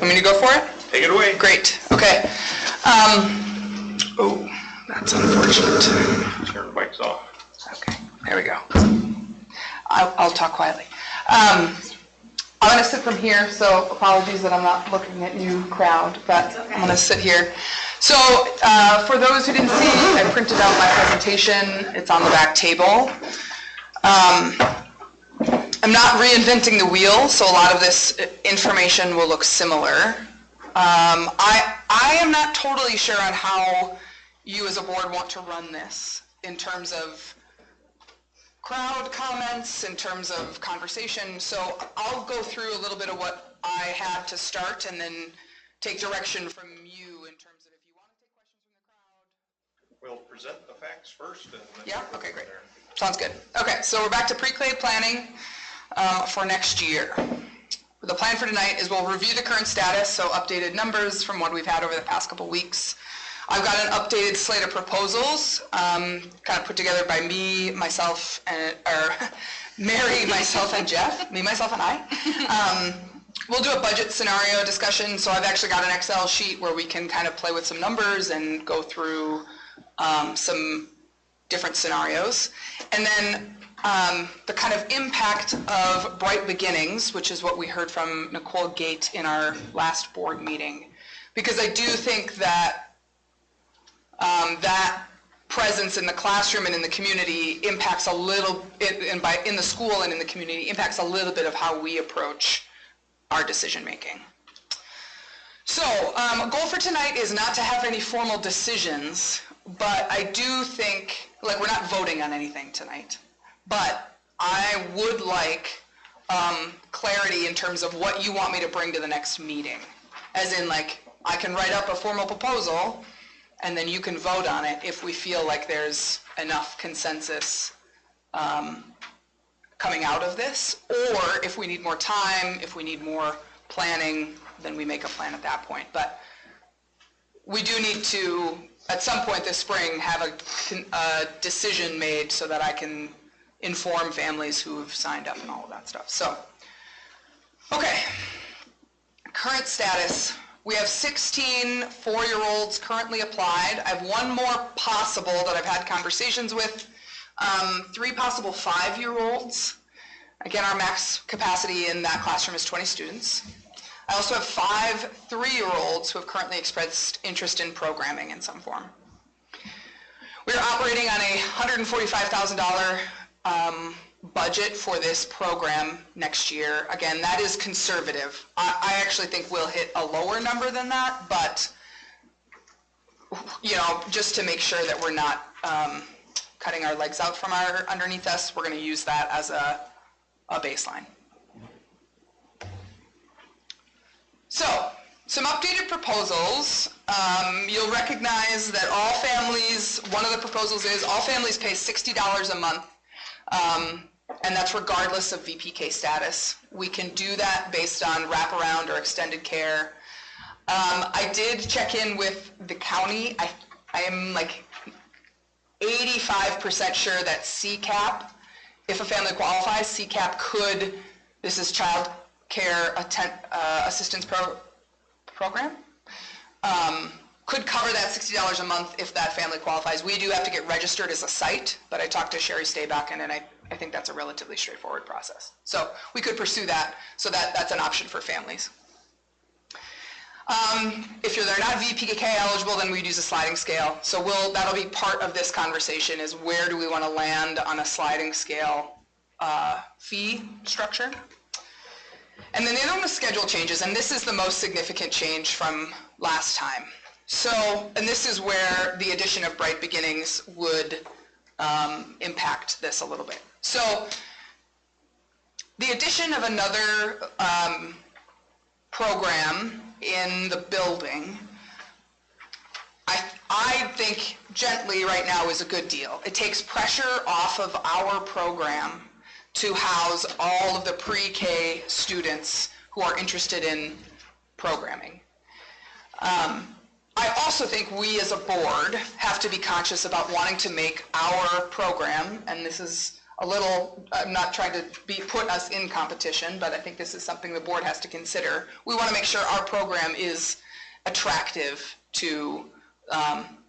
Want me to go for it? Take it away. Great. Okay. Oh, that's unfortunate. Turn the mics off. Okay, there we go. I'll talk quietly. I'm going to sit from here, so apologies that I'm not looking at you, crowd, but I'm going to sit here. So for those who didn't see, I printed out my presentation. It's on the back table. I'm not reinventing the wheel, so a lot of this information will look similar. I am not totally sure on how you as a board want to run this in terms of crowd comments, in terms of conversation. So I'll go through a little bit of what I had to start and then take direction from you in terms of if you want to take questions from the crowd. We'll present the facts first. And then yeah, okay, great. Sounds good. Okay, so we're back to pre-K planning for next year. The plan for tonight is we'll review the current status, so updated numbers from what we've had over the past couple weeks. I've got an updated slate of proposals, kind of put together by me, myself, or Mary, myself, and Jeff. Me, myself, and I. We'll do a budget scenario discussion, so I've actually got an Excel sheet where we can kind of play with some numbers and go through some different scenarios. And then the kind of impact of Bright Beginnings, which is what we heard from Nicole Gate in our last board meeting, because I do think that that presence in the classroom and in the community impacts a little, in the school and in the community, impacts a little bit of how we approach our decision making. So, goal for tonight is not to have any formal decisions, but I do think, like, we're not voting on anything tonight, but I would like clarity in terms of what you want me to bring to the next meeting. As in, like, I can write up a formal proposal, and then you can vote on it if we feel like there's enough consensus coming out of this, or if we need more time, if we need more planning, then we make a plan at that point. But we do need to, at some point this spring, have a decision made so that I can inform families who have signed up and all of that stuff. So, okay, current status. We have 16 4-year-olds currently applied. I have one more possible that I've had conversations with, 3 possible 5-year-olds. Again, our max capacity in that classroom is 20 students. I also have 5 3-year-olds who have currently expressed interest in programming in some form. We are operating on a $145,000 budget for this program next year. Again, that is conservative. I actually think we'll hit a lower number than that, but you know, just to make sure that we're not cutting our legs out from underneath us, we're going to use that as a baseline. So, some updated proposals. You'll recognize that all families, one of the proposals is all families pay $60 a month. And that's regardless of VPK status. We can do that based on wraparound or extended care. I did check in with the county. I am like 85% sure that CCAP, if a family qualifies, CCAP could, this is Child Care Assistance Program, could cover that $60 a month if that family qualifies. We do have to get registered as a site, but I talked to Sherry Staybacken, and I think that's a relatively straightforward process. So we could pursue that, so that's an option for families. If they're not VPK eligible, then we'd use a sliding scale. So that'll be part of this conversation, is where do we want to land on a sliding scale fee structure. And then the other one is schedule changes, and this is the most significant change from last time. So, and this is where the addition of Bright Beginnings would impact this a little bit. So, the addition of another program in the building, I think gently right now is a good deal. It takes pressure off of our program to house all of the pre-K students who are interested in programming. I also think we as a board have to be conscious about wanting to make our program, and this is a little, I'm not trying to put us in competition, but I think this is something the board has to consider. We want to make sure our program is attractive to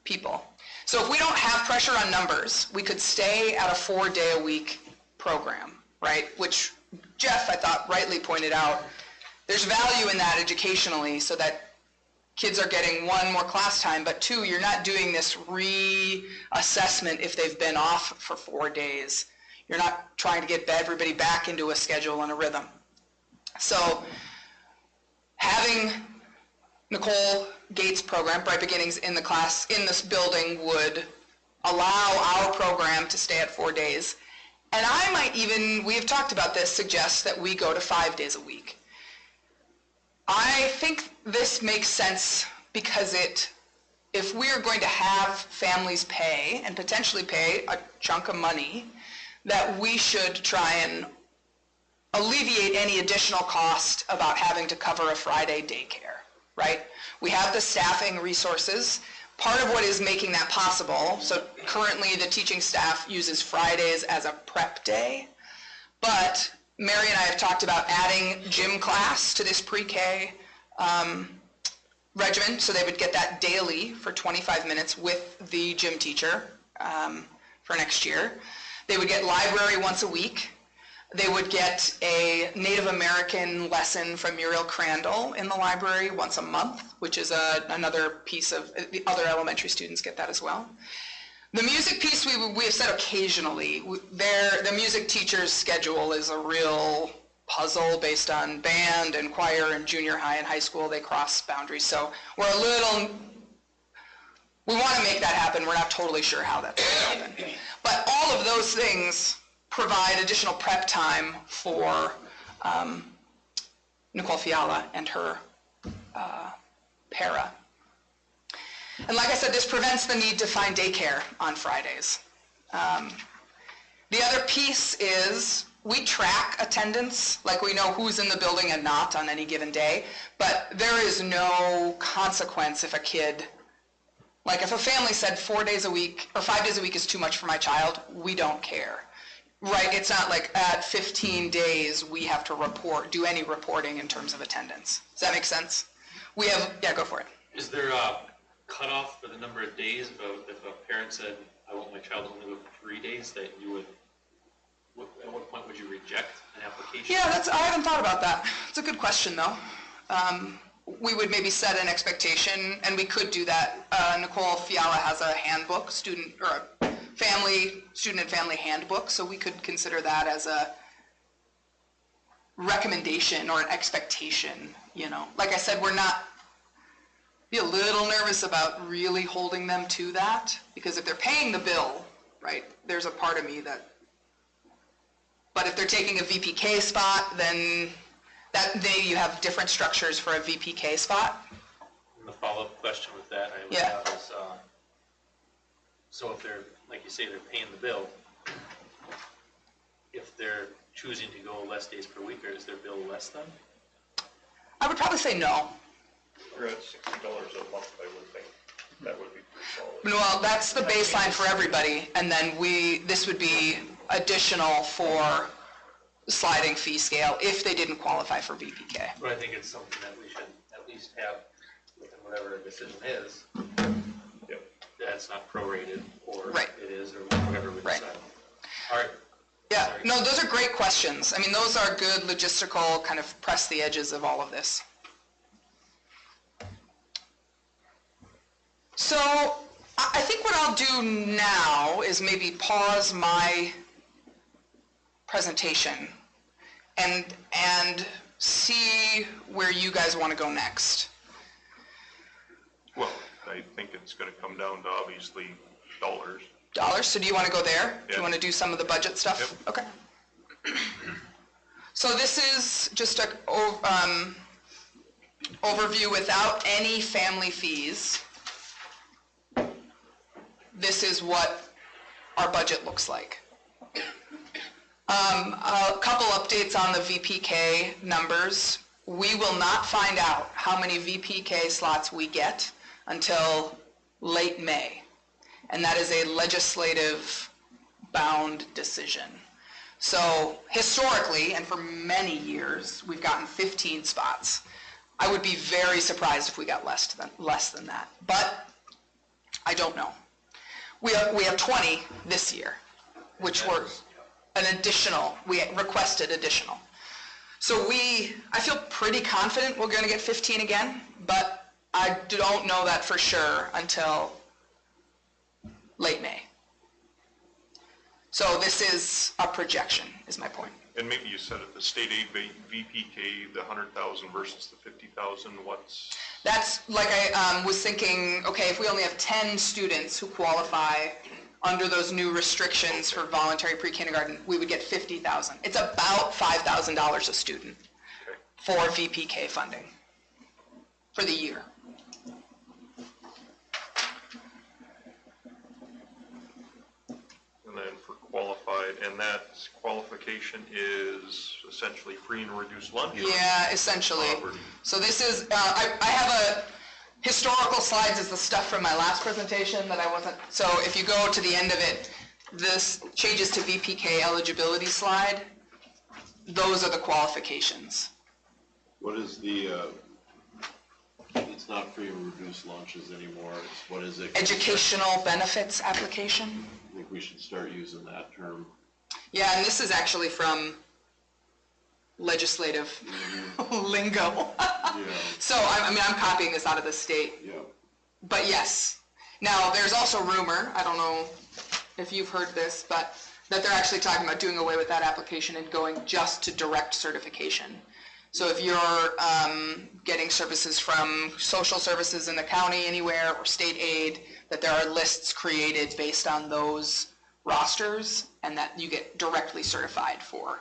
people. So if we don't have pressure on numbers, we could stay at a 4-day-a-week program, right? Which Jeff, I thought, rightly pointed out, there's value in that educationally so that kids are getting, one, more class time, but two, you're not doing this reassessment if they've been off for 4 days. You're not trying to get everybody back into a schedule and a rhythm. So having Nicole Gates' program, Bright Beginnings, in the class, in this building would allow our program to stay at 4 days. And I might even, we have talked about this, suggest that we go to 5 days a week. I think this makes sense because if we're going to have families pay, and potentially pay a chunk of money, that we should try and alleviate any additional cost about having to cover a Friday daycare, right? We have the staffing resources. Part of what is making that possible, so currently the teaching staff uses Fridays as a prep day, but Mary and I have talked about adding gym class to this pre-K regimen, so they would get that daily for 25 minutes with the gym teacher for next year. They would get library once a week. They would get a Native American lesson from Muriel Crandall in the library once a month, which is another piece of, the other elementary students get that as well. The music piece we have said occasionally. The music teacher's schedule is a real puzzle based on band and choir and junior high and high school. They cross boundaries. So we want to make that happen. We're not totally sure how that's going to happen. But all of those things provide additional prep time for Nicole Fiala and her para. And like I said, this prevents the need to find daycare on Fridays. The other piece is we track attendance, like we know who's in the building and not on any given day, but there is no consequence if a kid, like if a family said 4 days a week or 5 days a week is too much for my child, we don't care. Right, it's not like at 15 days we have to do any reporting in terms of attendance. Does that make sense? We have, yeah, go for it. Is there a cutoff for the number of days if a parent said, I want my child to only go for 3 days, that you would, at what point would you reject an application? Yeah, I haven't thought about that. It's a good question though. We would maybe set an expectation, and we could do that. Nicole Fiala has a handbook, student and family handbook, so we could consider that as a recommendation or an expectation, you know. Like I said, be a little nervous about really holding them to that, because if they're paying the bill, right, there's a part of me that, but if they're taking a VPK spot, then maybe you have different structures for a VPK spot. And the follow-up question with that I would have is, so if they're, like you say, they're paying the bill, if they're choosing to go less days per week, or is their bill less than? I would probably say no. We're at $60 a month, I would think. That would be pretty solid. Well, that's the baseline for everybody, and then this would be additional for sliding fee scale if they didn't qualify for VPK. But I think it's something that we should at least have within whatever the decision is. Yep. That's not prorated, or Right. it is, or whatever we Right. decide. All right. Yeah, Sorry. no, those are great questions. I mean, those are good logistical, kind of press the edges of all of this. So I think what I'll do now is maybe pause my presentation and see where you guys want to go next. Well, I think it's going to come down to obviously dollars. So do you want to go there? Do you Yeah. want to do some of the budget stuff? Yep. Okay. So this is just a overview without any family fees. This is what our budget looks like. A couple updates on the VPK numbers. We will not find out how many VPK slots we get until late May. And that is a legislative bound decision. So historically, and for many years, we've gotten 15 spots. I would be very surprised if we got less than that, but I don't know. We have 20 this year, which were we requested additional. So I feel pretty confident we're going to get 15 again, but I don't know that for sure until late May. So this is a projection, is my point. And maybe you said it, the state aid VPK, the 100,000 versus the 50,000, what's? That's like I was thinking, okay, if we only have 10 students who qualify under those new restrictions for voluntary pre-kindergarten, we would get 50,000. It's about $5,000 a student for VPK funding for the year. And then for qualified, and that qualification is essentially free and reduced lunch? Yeah, essentially. Poverty. So this is, I have a historical slides is the stuff from my last presentation that I wasn't, so if you go to the end of it, this changes to VPK eligibility slide. Those are the qualifications. What is the, it's not free or reduced lunches anymore, it's, what is it? Educational benefits application. I think we should start using that term. Yeah, and this is actually from legislative lingo. Yeah, So, I mean, I'm copying this out of the state. yeah. But yes. Now, there's also rumor, I don't know if you've heard this, but that they're actually talking about doing away with that application and going just to direct certification. So if you're getting services from social services in the county anywhere or state aid, that there are lists created based on those rosters and that you get directly certified for.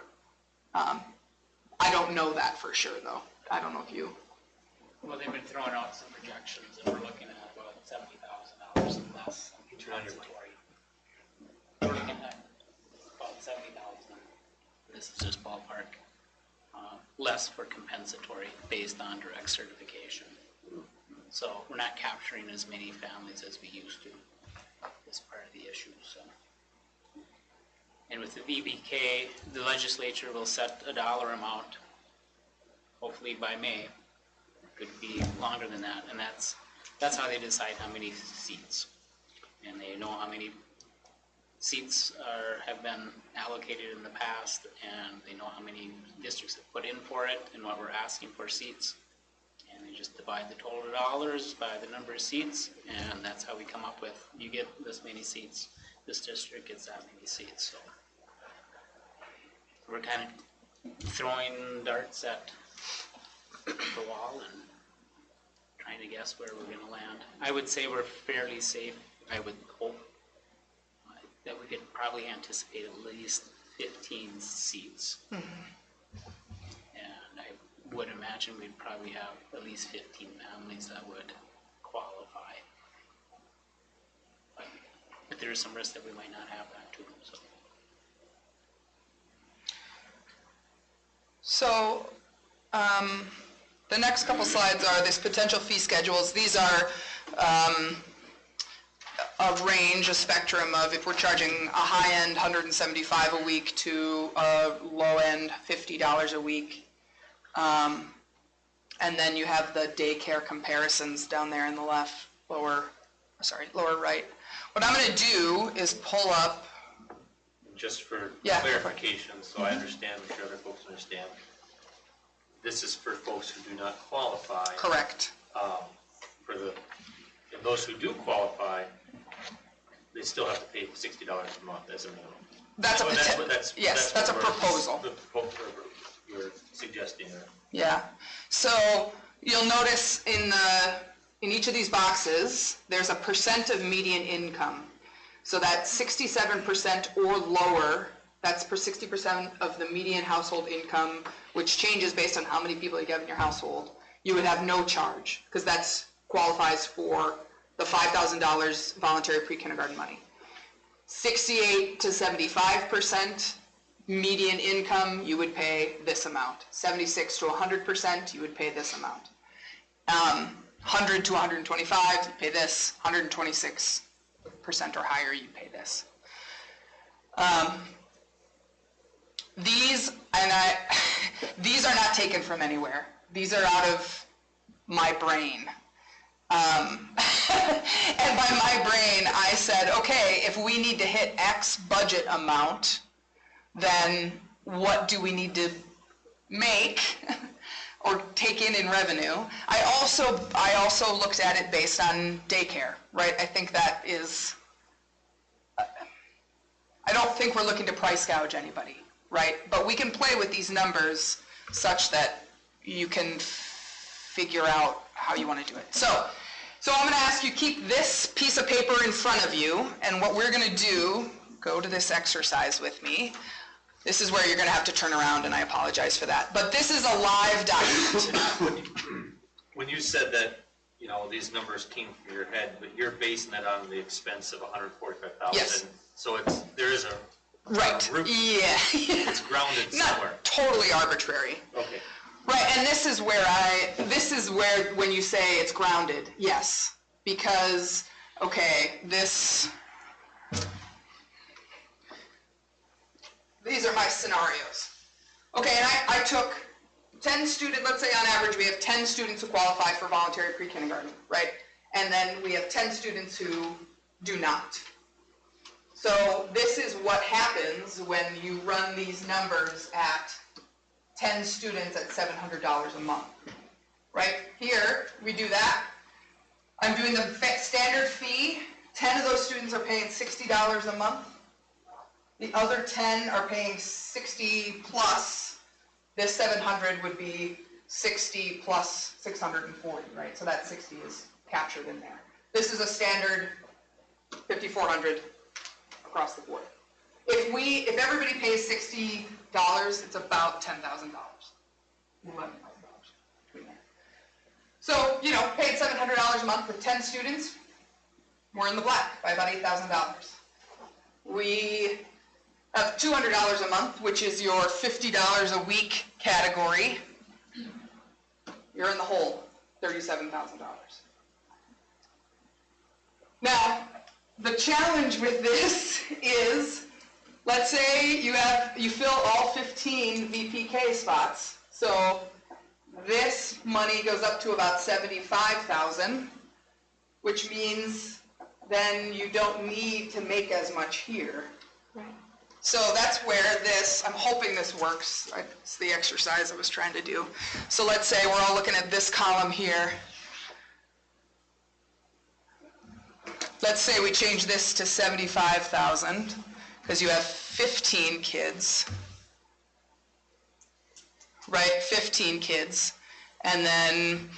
I don't know that for sure though. I don't know if you. Well, they've been throwing out some projections and we're looking at about $70,000 less compensatory. We're looking at about $70,000. This is just ballpark. Less for compensatory based on direct certification. So we're not capturing as many families as we used to. That's part of the issue. So, and with the VBK, the legislature will set a dollar amount, hopefully by May. Could be longer than that, and that's how they decide how many seats. And they know how many seats have been allocated in the past, and they know how many districts have put in for it and what we're asking for seats. And they just divide the total dollars by the number of seats, and that's how we come up with, you get this many seats, this district gets that many seats. So we're kind of throwing darts at the wall and trying to guess where we're going to land. I would say we're fairly safe. I would hope that we could probably anticipate at least 15 seats. Mm-hmm. And I would imagine we'd probably have at least 15 families that would qualify. But there is some risk that we might not have that too. So the next couple slides are this potential fee schedules. These are a range, a spectrum of if we're charging a high end $175 a week to a low end $50 a week. And then you have the daycare comparisons down there in the lower right. What I'm going to do is pull up. Just for Yeah, clarification, so I understand, I'm sure other folks understand. This is for folks who do not qualify. Correct. And those who do qualify, they still have to pay $60 a month as a minimum. That's So a that's a proposal. The proposal you're suggesting there. Yeah. So you'll notice in each of these boxes, there's a percent of median income. So that 67% or lower, that's for 60% of the median household income, which changes based on how many people you have in your household. You would have no charge because that qualifies for the $5,000 voluntary pre-kindergarten money. 68 to 75% median income, you would pay this amount. 76 to 100%, you would pay this amount. 100 to 125, you pay this. 126% or higher, you pay this. these are not taken from anywhere. These are out of my brain. And by my brain, I said, okay, if we need to hit X budget amount, then what do we need to make or take in revenue? I also looked at it based on daycare, right? I think that is, I don't think we're looking to price gouge anybody, right? But we can play with these numbers such that you can figure out how you want to do it. So I'm going to ask you keep this piece of paper in front of you, and what we're going to do, go to this exercise with me. This is where you're going to have to turn around, and I apologize for that. But this is a live document. When you said that, you know, these numbers came from your head, but you're basing it on the expense of $145,000. Yes. So there is a Right. root. Yeah. It's grounded somewhere. Not totally arbitrary. Okay. Right, and this is where when you say it's grounded, yes, because, okay, these are my scenarios. Okay, and I took 10 students, let's say on average we have 10 students who qualify for voluntary pre-kindergarten, right? And then we have 10 students who do not. So this is what happens when you run these numbers at 10 students at $700 a month, right? Here, we do that. I'm doing the standard fee. 10 of those students are paying $60 a month. The other 10 are paying 60 plus. This 700 would be 60 plus 640, right? So that 60 is captured in there. This is a standard 5,400 across the board. If everybody pays $60, it's about $10,000, $11,000 between there. So, you know, paid $700 a month with 10 students, we're in the black by about $8,000. We have $200 a month, which is your $50 a week category. You're in the hole, $37,000. Now, the challenge with this is, let's say you fill all 15 VPK spots, so this money goes up to about $75,000, which means then you don't need to make as much here. Right. So that's where I'm hoping this works. It's the exercise I was trying to do. So let's say we're all looking at this column here. Let's say we change this to 75,000 because you have 15 kids, right? 15 kids, and then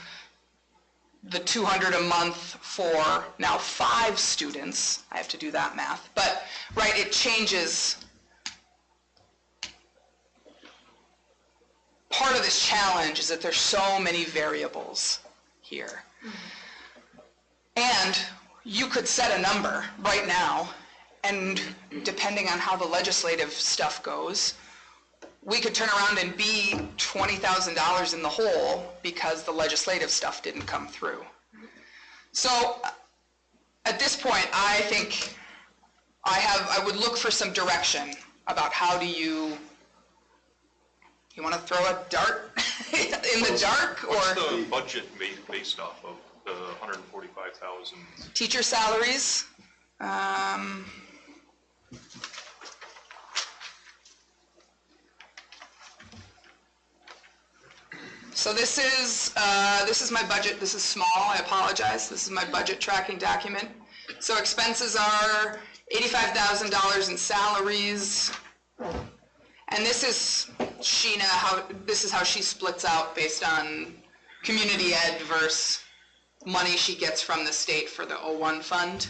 the 200 a month for now 5 students. I have to do that math, but right, it changes. Part of this challenge is that there's so many variables here. And you could set a number right now, and depending on how the legislative stuff goes, we could turn around and be $20,000 in the hole because the legislative stuff didn't come through. So at this point, I think I would look for some direction about how do you want to throw a dart in the dark, or? What's the budget based off of, the $145,000? Teacher salaries. So this is my budget. This is small, I apologize. This is my budget tracking document. So expenses are $85,000 in salaries. And this is Sheena, this is how she splits out based on community ed versus money she gets from the state for the 01 fund.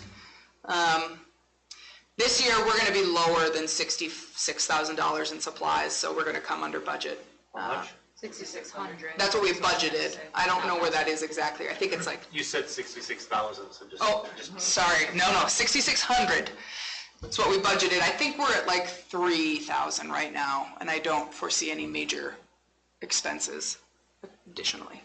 This year we're going to be lower than $66,000 in supplies, so we're going to come under budget. How much? 6,600. That's what we budgeted. I don't know where that is exactly. I think it's like, You said 66,000, so just. oh, sorry, no, 6,600. That's what we budgeted. I think we're at like 3,000 right now, and I don't foresee any major expenses additionally.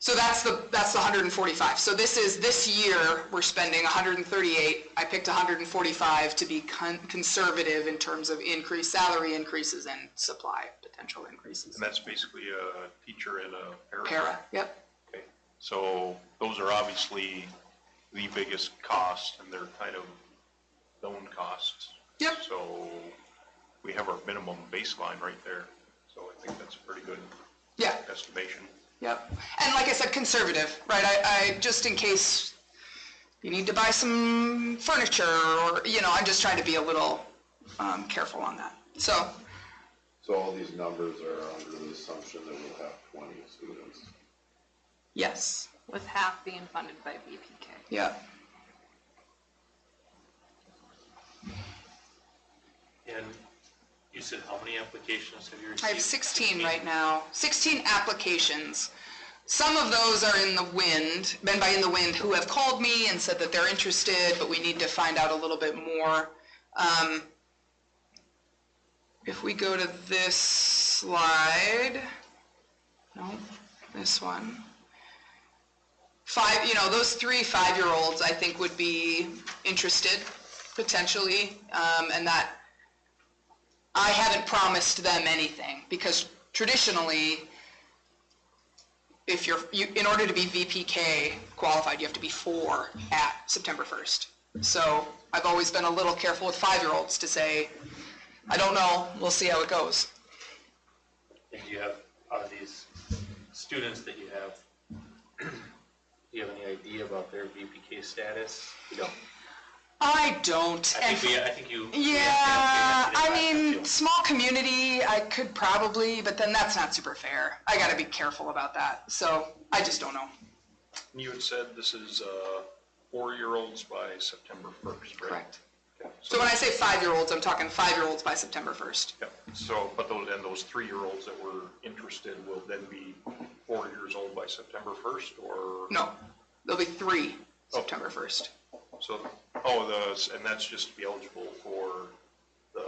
So that's the 145. So this year, we're spending 138. I picked 145 to be conservative in terms of salary increases and supply potential increases. And that's basically a teacher and a para? Para, yep. Okay, so those are obviously the biggest cost, and they're kind of known costs. Yep. So we have our minimum baseline right there. So I think that's a pretty good Yeah. estimation. Yep. And like I said, conservative, right? I just in case you need to buy some furniture or, I'm just trying to be a little careful on that. So all these numbers are under the assumption that we'll have 20 students. yes. With half being funded by VPK. Yeah. And you said how many applications have you received? I have 16 right now. 16 applications. Some of those are in the wind, who have called me and said that they're interested, but we need to find out a little bit more. If we go to this slide, no, this one. Those 3 5-year-olds I think would be interested, potentially, and that I haven't promised them anything, because traditionally, if in order to be VPK qualified, you have to be 4 at September 1st. So I've always been a little careful with 5-year-olds to say, I don't know, we'll see how it goes. And do you have, out of these students that you have, do you have any idea about their VPK status? You don't? I don't. I think you. Yeah, I mean, small community, I could probably, but then that's not super fair. I gotta be careful about that, so I just don't know. You had said this is 4-year-olds by September 1st, right? Correct. Okay. So when I say 5-year-olds, I'm talking 5-year-olds by September 1st. Yeah, so, but those 3-year-olds that were interested will then be 4 years old by September 1st, or? No, there'll be 3 September 1st. So, and that's just to be eligible for the.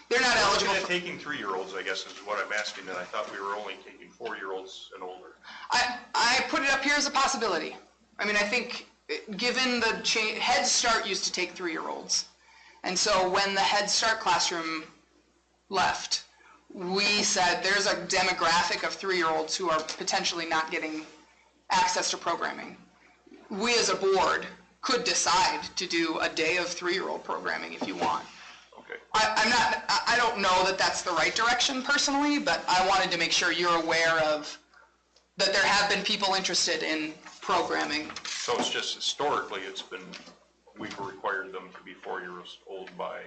They're not eligible Looking at for, taking 3-year-olds, I guess, is what I'm asking, and I thought we were only taking 4-year-olds and older. I put it up here as a possibility. I mean, I think, given the Head Start used to take 3-year-olds. And so when the Head Start classroom left, we said there's a demographic of 3-year-olds who are potentially not getting access to programming. We as a board could decide to do a day of 3-year-old programming if you want. Okay. I don't know that that's the right direction personally, but I wanted to make sure you're aware of that there have been people interested in programming. So it's just historically, we've required them to be 4 years old by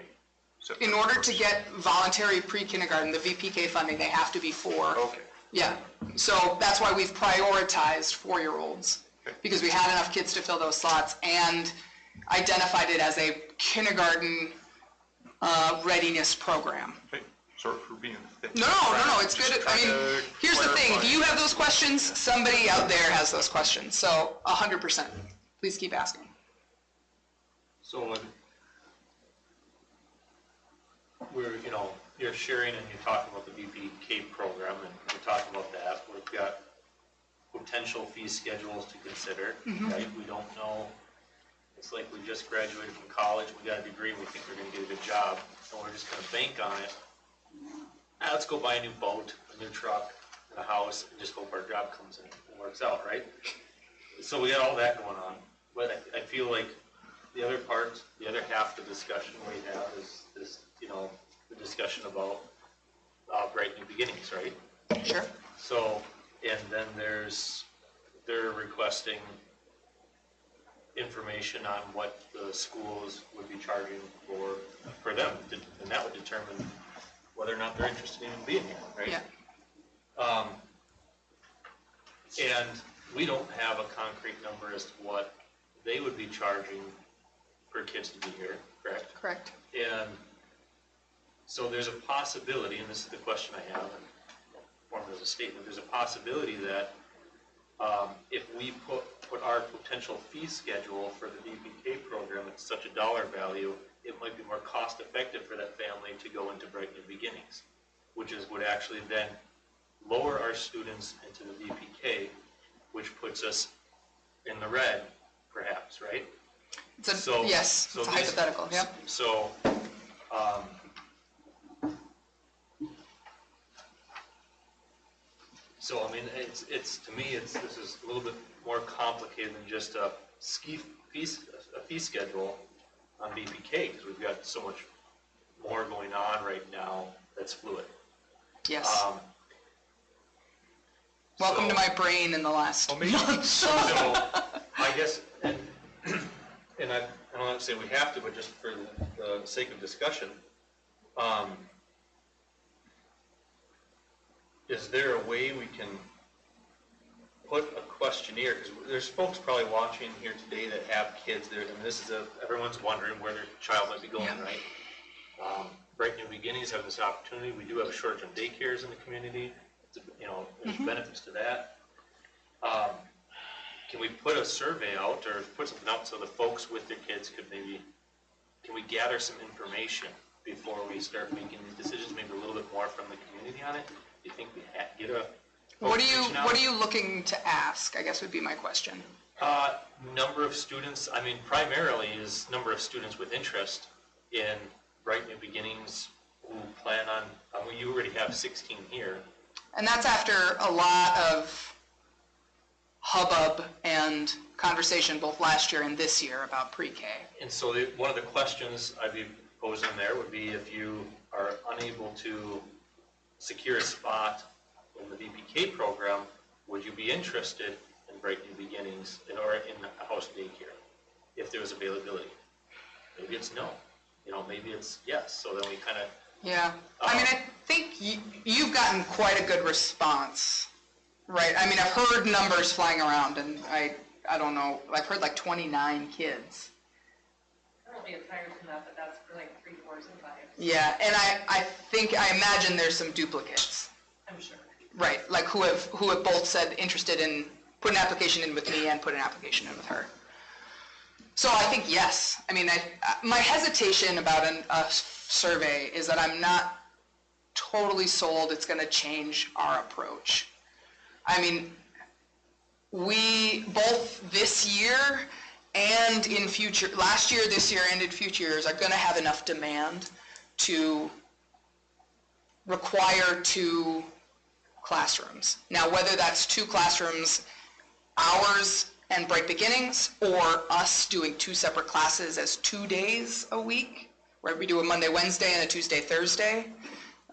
September In order 1st. to get voluntary pre-kindergarten, the VPK funding, they have to be 4. Okay. Yeah, so that's why we've prioritized 4-year-olds, Okay. because we had enough kids to fill those slots and identified it as a kindergarten readiness program. Okay, sorry for being thick. No, it's good. I mean, here's the thing, if you have those questions, somebody out there has those questions, so 100%. Please keep asking. So you're sharing and you're talking about the VPK program and we're talking about that. We've got potential fee schedules to consider, right? We don't know. It's like we just graduated from college, we got a degree, we think we're gonna get a good job, and we're just gonna bank on it. Let's go buy a new boat, a new truck, and a house, and just hope our job comes in and works out, right? So we got all that going on, but I feel like the other half of the discussion we have is the discussion about bright new beginnings, right? Sure. So, and then they're requesting information on what the schools would be charging for them, and that would determine whether or not they're interested in being here, right? Yeah. And we don't have a concrete number as to what they would be charging for kids to be here, correct? Correct. And so there's a possibility, and this is the question I have, and formed as a statement, there's a possibility that if we put our potential fee schedule for the VPK program at such a dollar value, it might be more cost effective for that family to go into Bright New Beginnings, which would actually then lower our students into the VPK, which puts us in the red, perhaps, right? Yes, it's a hypothetical, yeah. So, I mean, to me, this is a little bit more complicated than just a fee schedule on VPK, because we've got so much more going on right now that's fluid. Yes. Welcome to my brain in the last month. So, I guess, and I don't want to say we have to, but just for the sake of discussion, is there a way we can put a questionnaire, because there's folks probably watching here today that have kids there, and this is everyone's wondering where their child might be going, right? Bright New Beginnings have this opportunity. We do have short-term daycares in the community. There's benefits to that. Can we put a survey out or put something out so the folks with their kids could can we gather some information before we start making these decisions, maybe a little bit more from the community on it? Do you think we get a... What are you looking to ask, I guess would be my question. Number of students, I mean, primarily is number of students with interest in Bright New Beginnings who plan on, you already have 16 here. And that's after a lot of hubbub and conversation both last year and this year about pre-K. And so one of the questions I'd be posing there would be, if you are unable to secure a spot in the VPK program, would you be interested in Bright New Beginnings or in a house daycare if there was availability? Maybe it's no. Maybe it's yes. So then we kind of... Yeah. I mean, I think you've gotten quite a good response, right? I mean, I've heard numbers flying around, and I don't know. I've heard like 29 kids. Currently it's higher than that, but that's for like 3, 4, and 5. Yeah, and I imagine there's some duplicates. I'm sure. Right, like who have both said interested in put an application in with me and put an application in with her. So I think yes. I mean, my hesitation about a survey is that I'm not totally sold it's going to change our approach. I mean, we both this year and in future, last year, this year, and in future years are going to have enough demand to require 2 classrooms. Now, whether that's 2 classrooms, ours and Bright Beginnings, or us doing 2 separate classes as 2 days a week, where we do a Monday, Wednesday, and a Tuesday, Thursday,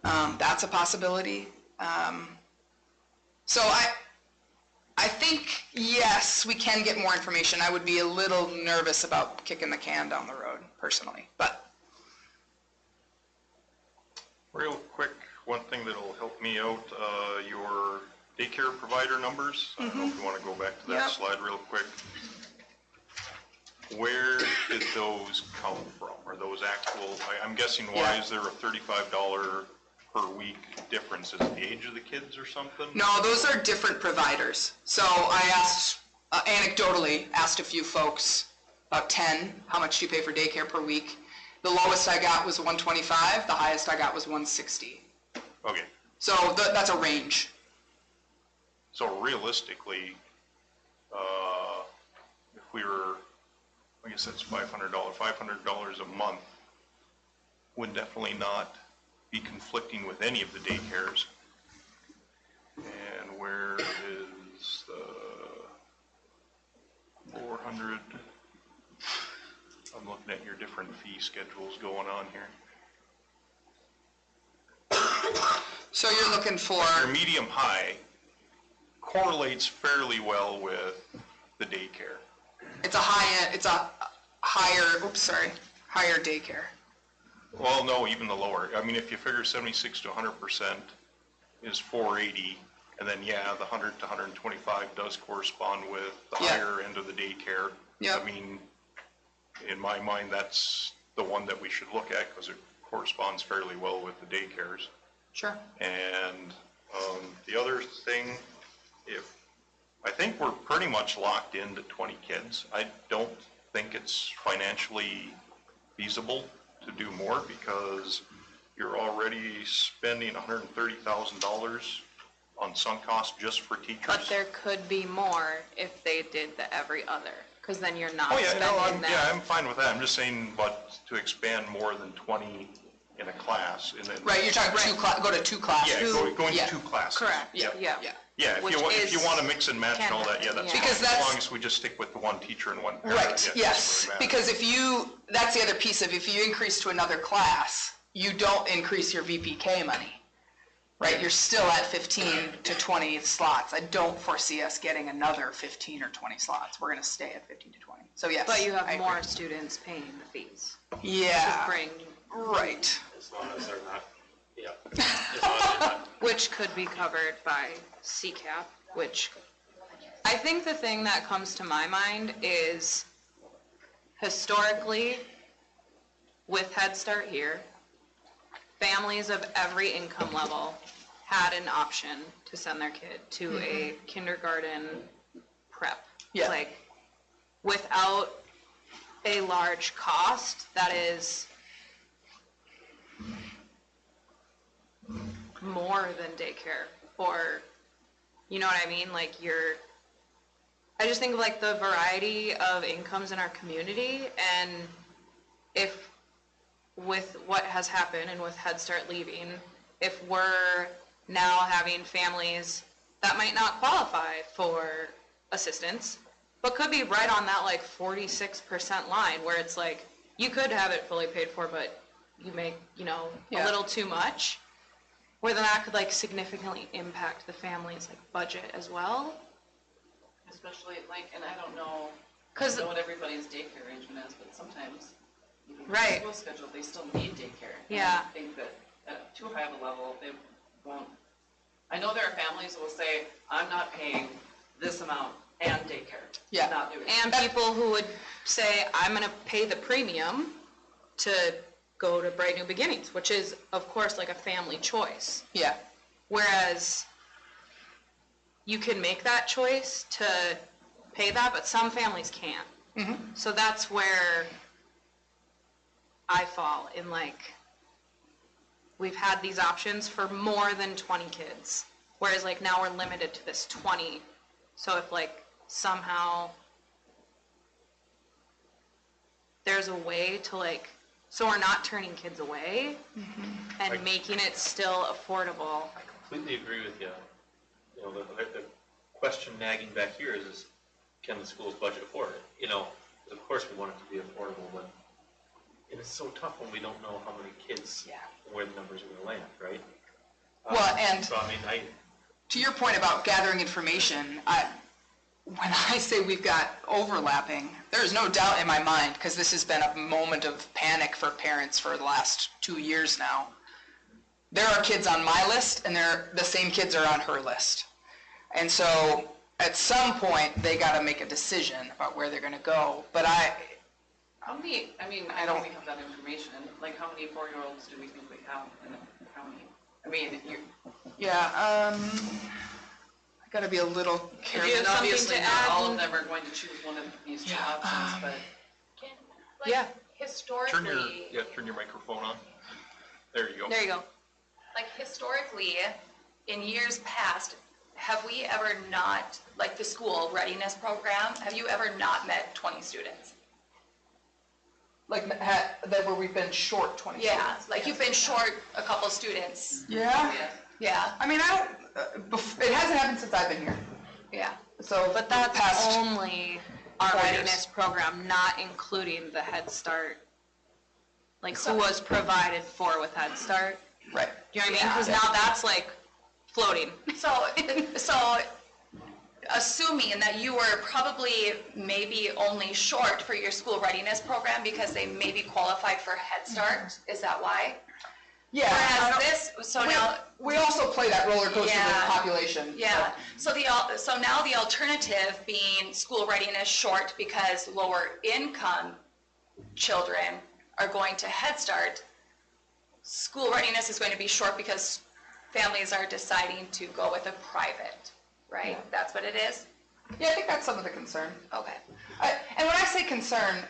that's a possibility. So I think, yes, we can get more information. I would be a little nervous about kicking the can down the road, personally, but. Real quick, one thing that'll help me out, your daycare provider numbers. I don't know if you want to go back to that slide real quick. Where did those come from? Are those actual, I'm guessing, why is there a $35 per week difference? Is it the age of the kids or something? No, those are different providers. So I asked, anecdotally, asked a few folks, about 10, how much do you pay for daycare per week? The lowest I got was $125, the highest I got was $160. Okay. So that's a range. So realistically, if we were, I guess that's $500 a month, would definitely not be conflicting with any of the daycares. And where is the 400? I'm looking at your different fee schedules going on here. So you're looking for... Your medium high correlates fairly well with the daycare. It's a higher daycare. Well, no, even the lower. I mean, if you figure 76 to 100% is 480, and then, yeah, the 100 to 125 does correspond with the higher end of the daycare. Yep. I mean, in my mind, that's the one that we should look at because it corresponds fairly well with the daycares. Sure. And the other thing, I think we're pretty much locked into 20 kids. I don't think it's financially feasible to do more because you're already spending $130,000 on sunk costs just for teachers. But there could be more if they did the every other, because then you're not Oh, yeah, no, spending that. I'm fine with that. I'm just saying, but to expand more than 20 in a class. And then, Right, you're talking go to 2 classes. Yeah, going Yeah. to 2 classes. Correct, Yeah. yeah. Yeah, Which if you is- want to mix and match and all that, yeah, can that's happen, fine. Because As that's- long as we just stick with the one teacher and one parent. Right, yeah, it doesn't yes, really matter. because that's the other piece of, if you increase to another class, you don't increase your VPK money, right? You're still at 15 to 20 slots. I don't foresee us getting another 15 or 20 slots. We're going to stay at 15 to 20. So yes. But you have I agree. more students paying the fees to Yeah, bring, right. As long as they're not, yeah, as long as they're not, which could be covered by CCAP, which I think the thing that comes to my mind is historically, with Head Start here, families of every income level had an option to send their kid to a kindergarten prep. Yeah. Like, without a large cost that is more than daycare, or, you know what I mean? Like, I just think of like the variety of incomes in our community, and if with what has happened and with Head Start leaving, if we're now having families that might not qualify for assistance, but could be right on that like 46% line where it's like, you could have it fully paid for, but you make, a Yeah. little too much, where then that could like significantly impact the family's like budget as well. Especially like, and I don't know, Cause, what everybody's daycare arrangement is, but sometimes, even with Right. the school schedule, they still need daycare. And Yeah. I think that at too high of a level, they won't, I know there are families who will say, I'm not paying this amount and daycare. Yeah. Not doing it. and people who would say, I'm gonna pay the premium to go to Bright New Beginnings, which is, of course, like a family choice. Yeah, Whereas you can make that choice to pay that, but some families can't. So that's where I fall in, like, we've had these options for more than 20 kids, whereas like now we're limited to this 20. So if like somehow there's a way to like, so we're not turning kids away and making it still affordable. I completely agree with you. You know, the question nagging back here is can the school's budget afford it? You know, 'cause of course we want it to be affordable, but and it's so tough when we don't know how many kids and where the numbers are gonna land, right? Well, and- So, I mean, to your point about gathering information, when I say we've got overlapping, there's no doubt in my mind, because this has been a moment of panic for parents for the last 2 years now. There are kids on my list, and the same kids are on her list. And so, at some point, they got to make a decision about where they're going to go. But How many, I mean, I don't have that information, like how many 4-year-olds do we think we have in the county? I mean, I got to be a little careful. you have something obviously to not add? all of them are going to choose one of these two options, but. Yeah. Historically, Turn your microphone on. There you go. There you go. like historically, in years past, have we ever not, like the school readiness program, have you ever not met 20 students? Like, that where we've been short 20 Yeah, students. like you've been short a couple students. Yeah? Yeah, I mean, it hasn't happened since I've been here. yeah. So, But that's past, only our 4 years. readiness program, not including the Head Start, like who was provided for with Head Start. right. Do you know what I mean? Because now that's like floating. So assuming that you were probably maybe only short for your school readiness program because they maybe qualified for Head Start, is that why? Yeah. I Whereas don't- this, so now, We also play that roller coaster with Yeah. population. yeah, so now the alternative being school readiness short because lower income children are going to Head Start. School readiness is going to be short because families are deciding to go with a private, right? That's what it is? Yeah, I think that's some of the concern. Okay. And when I say concern,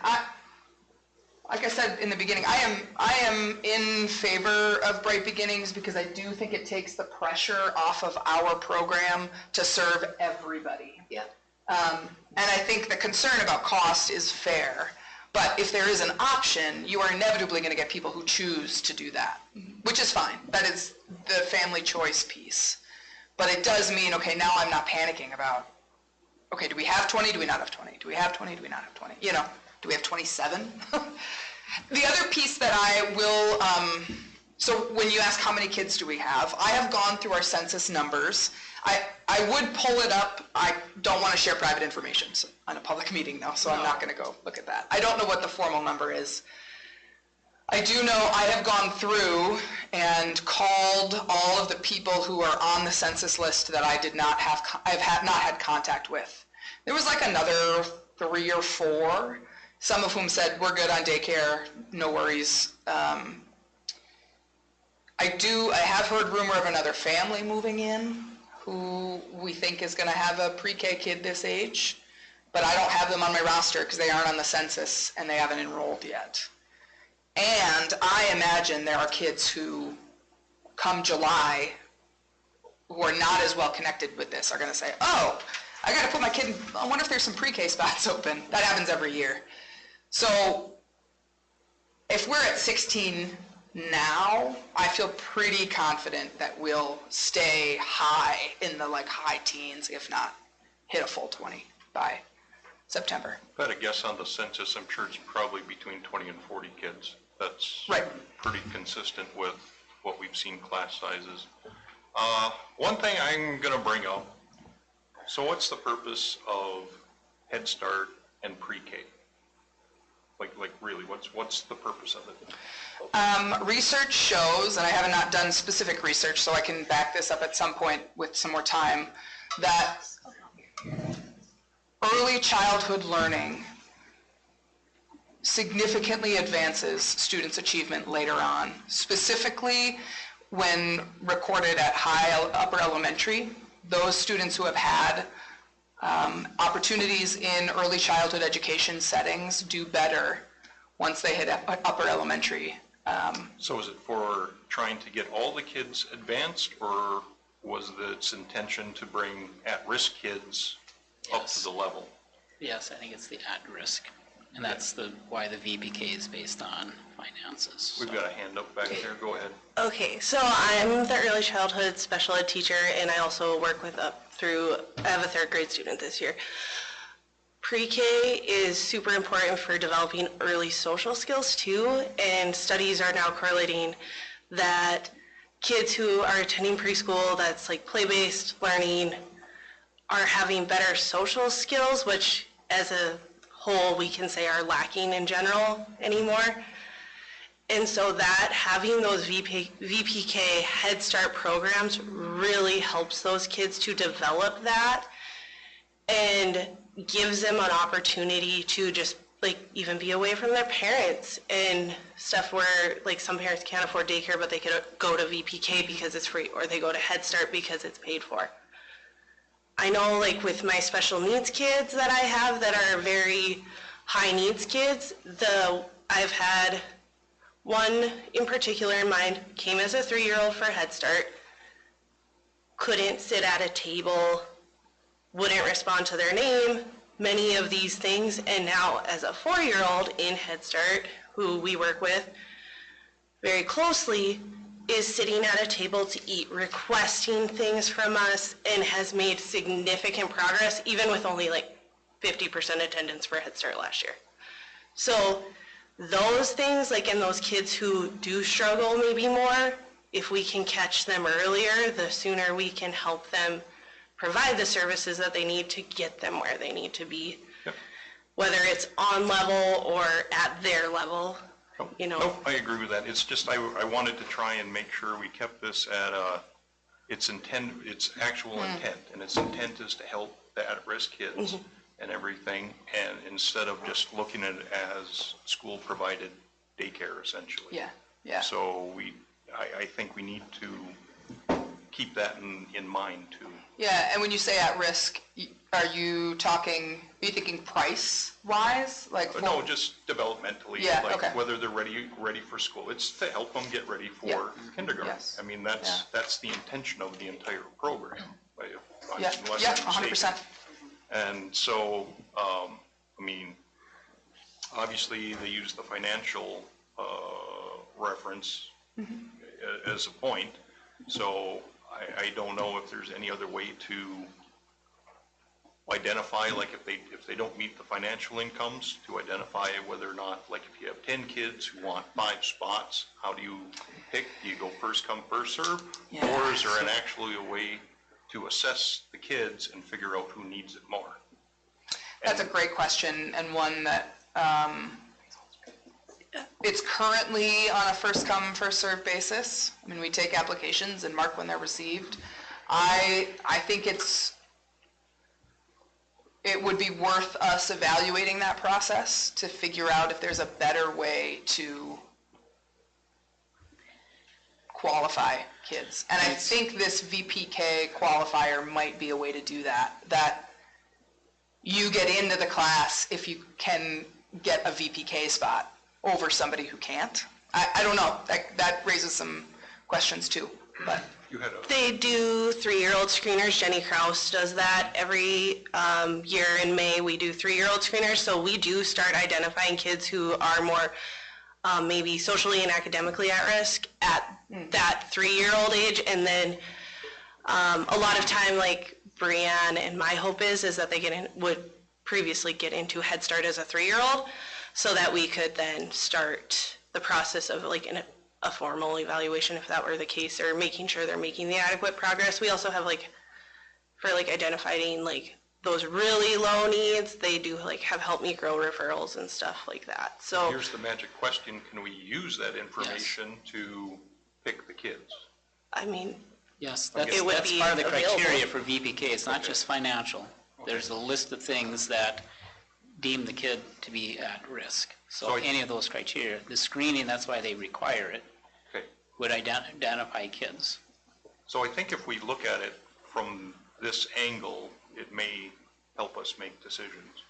like I said in the beginning, I am in favor of Bright Beginnings because I do think it takes the pressure off of our program to serve everybody. Yeah. And I think the concern about cost is fair, but if there is an option, you are inevitably going to get people who choose to do that, which is fine. That is the family choice piece. But it does mean, okay, now I'm not panicking about, okay, do we have 20? Do we not have 20? Do we have 20? Do we not have 20? You know, do we have 27? The other piece that I will, so when you ask how many kids do we have, I have gone through our census numbers. I would pull it up. I don't want to share private information on a public meeting though, so I'm not going to go look at that. I don't know what the formal number is. I do know I have gone through and called all of the people who are on the census list that I did not have, not had contact with. There was like another 3 or 4, some of whom said, we're good on daycare, no worries. I have heard rumor of another family moving in who we think is going to have a pre-K kid this age, but I don't have them on my roster because they aren't on the census and they haven't enrolled yet. And I imagine there are kids who, come July, who are not as well connected with this, are going to say, oh, I got to put my kid in, I wonder if there's some pre-K spots open. That happens every year. So if we're at 16 now, I feel pretty confident that we'll stay high in the high teens, if not hit a full 20 by September. If I had a guess on the census, I'm sure it's probably between 20 and 40 kids. That's right. Pretty consistent with what we've seen class sizes. One thing I'm going to bring up, so what's the purpose of Head Start and pre-K? Like really, what's the purpose of it? Research shows, and I have not done specific research, so I can back this up at some point with some more time, that early childhood learning significantly advances students' achievement later on, specifically when recorded at upper elementary. Those students who have had opportunities in early childhood education settings do better once they hit upper elementary. So is it for trying to get all the kids advanced, or was its intention to bring at-risk kids up to the level? Yes, I think it's the at-risk, and that's why the VPK is based on finances. We've got a hand up back there. Go ahead. Okay, so I'm the early childhood special ed teacher, and I also work with I have a 3rd grade student this year. Pre-K is super important for developing early social skills too, and studies are now correlating that kids who are attending preschool that's like play-based learning are having better social skills, which as a whole we can say are lacking in general anymore. And so that having those VPK Head Start programs really helps those kids to develop that and gives them an opportunity to just even be away from their parents and stuff where some parents can't afford daycare but they could go to VPK because it's free, or they go to Head Start because it's paid for. I know with my special needs kids that I have that are very high needs kids, I've had one in particular in mind, came as a 3-year-old for Head Start, couldn't sit at a table, wouldn't respond to their name, many of these things, and now as a 4-year-old in Head Start, who we work with very closely, is sitting at a table to eat, requesting things from us, and has made significant progress, even with only 50% attendance for Head Start last year. So those things, and those kids who do struggle maybe more, if we can catch them earlier, the sooner we can help them provide the services that they need to get them where they need to be. Yep. Whether it's on level or at their level, Nope, I agree with that. It's just I wanted to try and make sure we kept this at its actual intent, and its intent is to help the at-risk kids and everything, and instead of just looking at it as school-provided daycare, essentially. Yeah, yeah. So I think we need to keep that in mind too. Yeah, and when you say at risk, Are you thinking price-wise? Like No, just developmentally, Yeah, okay. like whether they're ready for school. It's to help them get ready for kindergarten. Yes. I mean, that's the intention of the entire program, Yeah, unless yeah, I'm mistaken. 100%. And so, I mean, obviously, they use the financial reference as a point. So I don't know if there's any other way to identify, like if they don't meet the financial incomes, to identify whether or not, like if you have 10 kids who want 5 spots, how do you pick? Do you go first come, first serve? Yeah. Or is there actually a way to assess the kids and figure out who needs it more? That's a great question, and one that it's currently on a first come, first served basis. I mean, we take applications and mark when they're received. I think it would be worth us evaluating that process to figure out if there's a better way to qualify kids. And I think this VPK qualifier might be a way to do that. That you get into the class if you can get a VPK spot over somebody who can't. I don't know. That raises some questions too. But You had They do 3-year-old screeners. Jenny Kraus does that every year in May. We do 3-year-old screeners. So we do start identifying kids who are more maybe socially and academically at risk at that 3-year-old age. And then a lot of time, like Brianne and my hope is that they would previously get into Head Start as a 3-year-old, so that we could then start the process of like a formal evaluation if that were the case, or making sure they're making the adequate progress. We also have for identifying those really low needs, they do have Help Me Grow referrals and stuff like that. So Here's the magic question: can we use that information to pick the kids? I mean, Yes, Okay. that's, It would that's be part of the criteria available. for VPK. It's not Okay. just financial. There's a list of things that deem the kid to be at risk. So So any of those criteria, the screening, that's why they require it, Okay. would identify kids. So I think if we look at it from this angle, it may help us make decisions.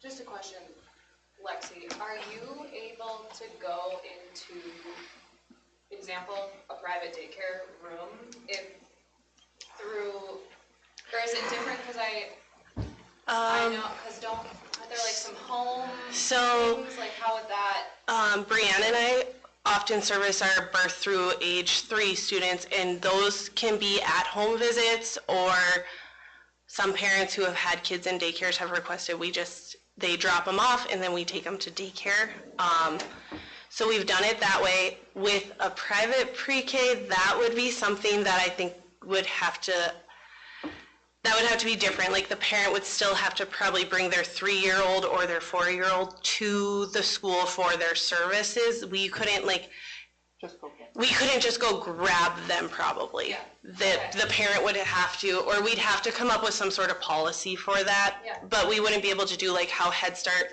Just a question, Lexi, are you able to go into, example, a private daycare room if through, or is it different, because I know, because aren't there some home So- things, how would that? Brianne and I often service our birth through age 3 students, and those can be at-home visits, or some parents who have had kids in daycares have requested they drop them off and then we take them to daycare. So we've done it that way. With a private pre-K, that would be something that I think would have to be different. Like the parent would still have to probably bring their 3-year-old or their 4-year-old to the school for their services. We couldn't just go grab them probably. Yeah. The parent would have to, or we'd have to come up with some sort of policy for that. Yeah. But we wouldn't be able to do how Head Start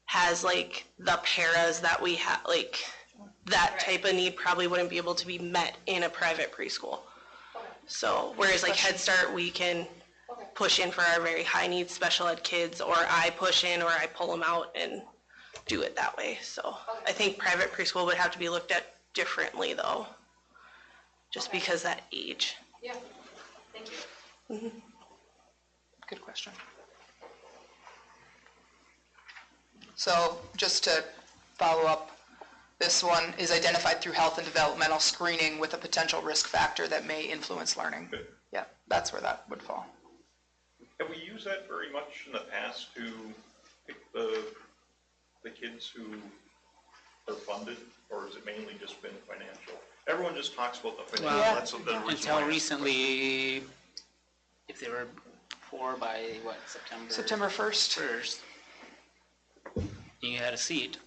has the paras that we have, that Right. type of need probably wouldn't be able to be met in a private preschool. Okay. So, whereas Head Start, we can Okay. push in for our very high needs special ed kids, or I push in or I pull them out and do it that way. So I think private preschool would have to be looked at differently though, just Okay. because that age. Yeah, thank you. good question. So just to follow up, this one is identified through health and developmental screening with a potential risk factor that may influence learning. Good. Yeah, that's where that would fall. Have we used that very much in the past to pick the kids who are funded, or has it mainly just been financial? Everyone just talks about the financial, Well, that's the reason why. Until recently, if they were 4 by September 1st. 1st, you had a seat,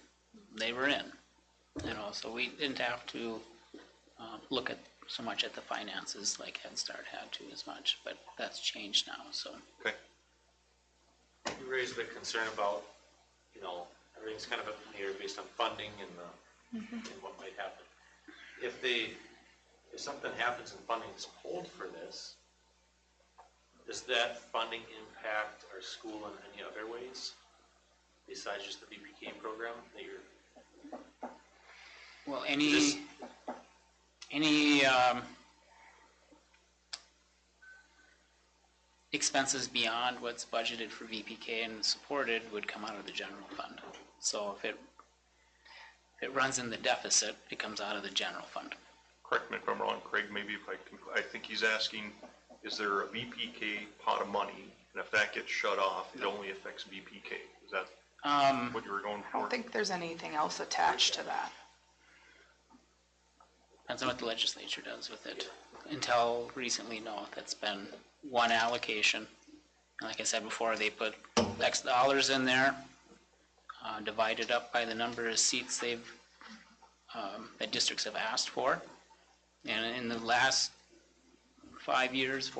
they were in. So we didn't have to look at so much at the finances like Head Start had to as much, but that's changed now, so. Okay. You raised the concern about, everything's kind of up in the air based on funding and and what might happen. If they if something happens and funding is pulled for this, does that funding impact our school in any other ways besides just the VPK program that you're? Well, any expenses beyond what's budgeted for VPK and supported would come out of the general fund. So if it runs in the deficit, it comes out of the general fund. Correct me if I'm wrong, Craig, maybe if I can, I think he's asking, is there a VPK pot of money? And if that gets shut off, it only affects VPK. Is that what you were going I for? don't think there's anything else attached to that. Depends on what the legislature does with it. Until recently, no, that's been one allocation. And like I said before, they put X dollars in there, divided up by the number of seats that districts have asked for. And in the last 4 years,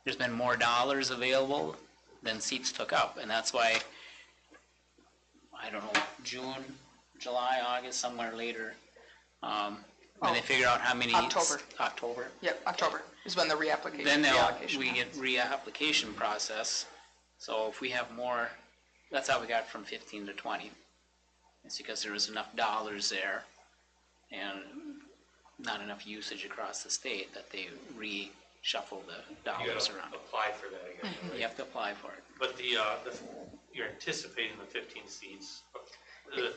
there's been more dollars available than seats took up. And that's why, I don't know, June, July, August, somewhere later, when they figure out how many. October. Yep, October is when the reapplication. Then reallocation we get reapplication process. So if we have more, that's how we got from 15 to 20. It's because there was enough dollars there and not enough usage across the state that they reshuffle the dollars around. You apply for that again, right? You have to apply for it. But you're anticipating the 15 seats.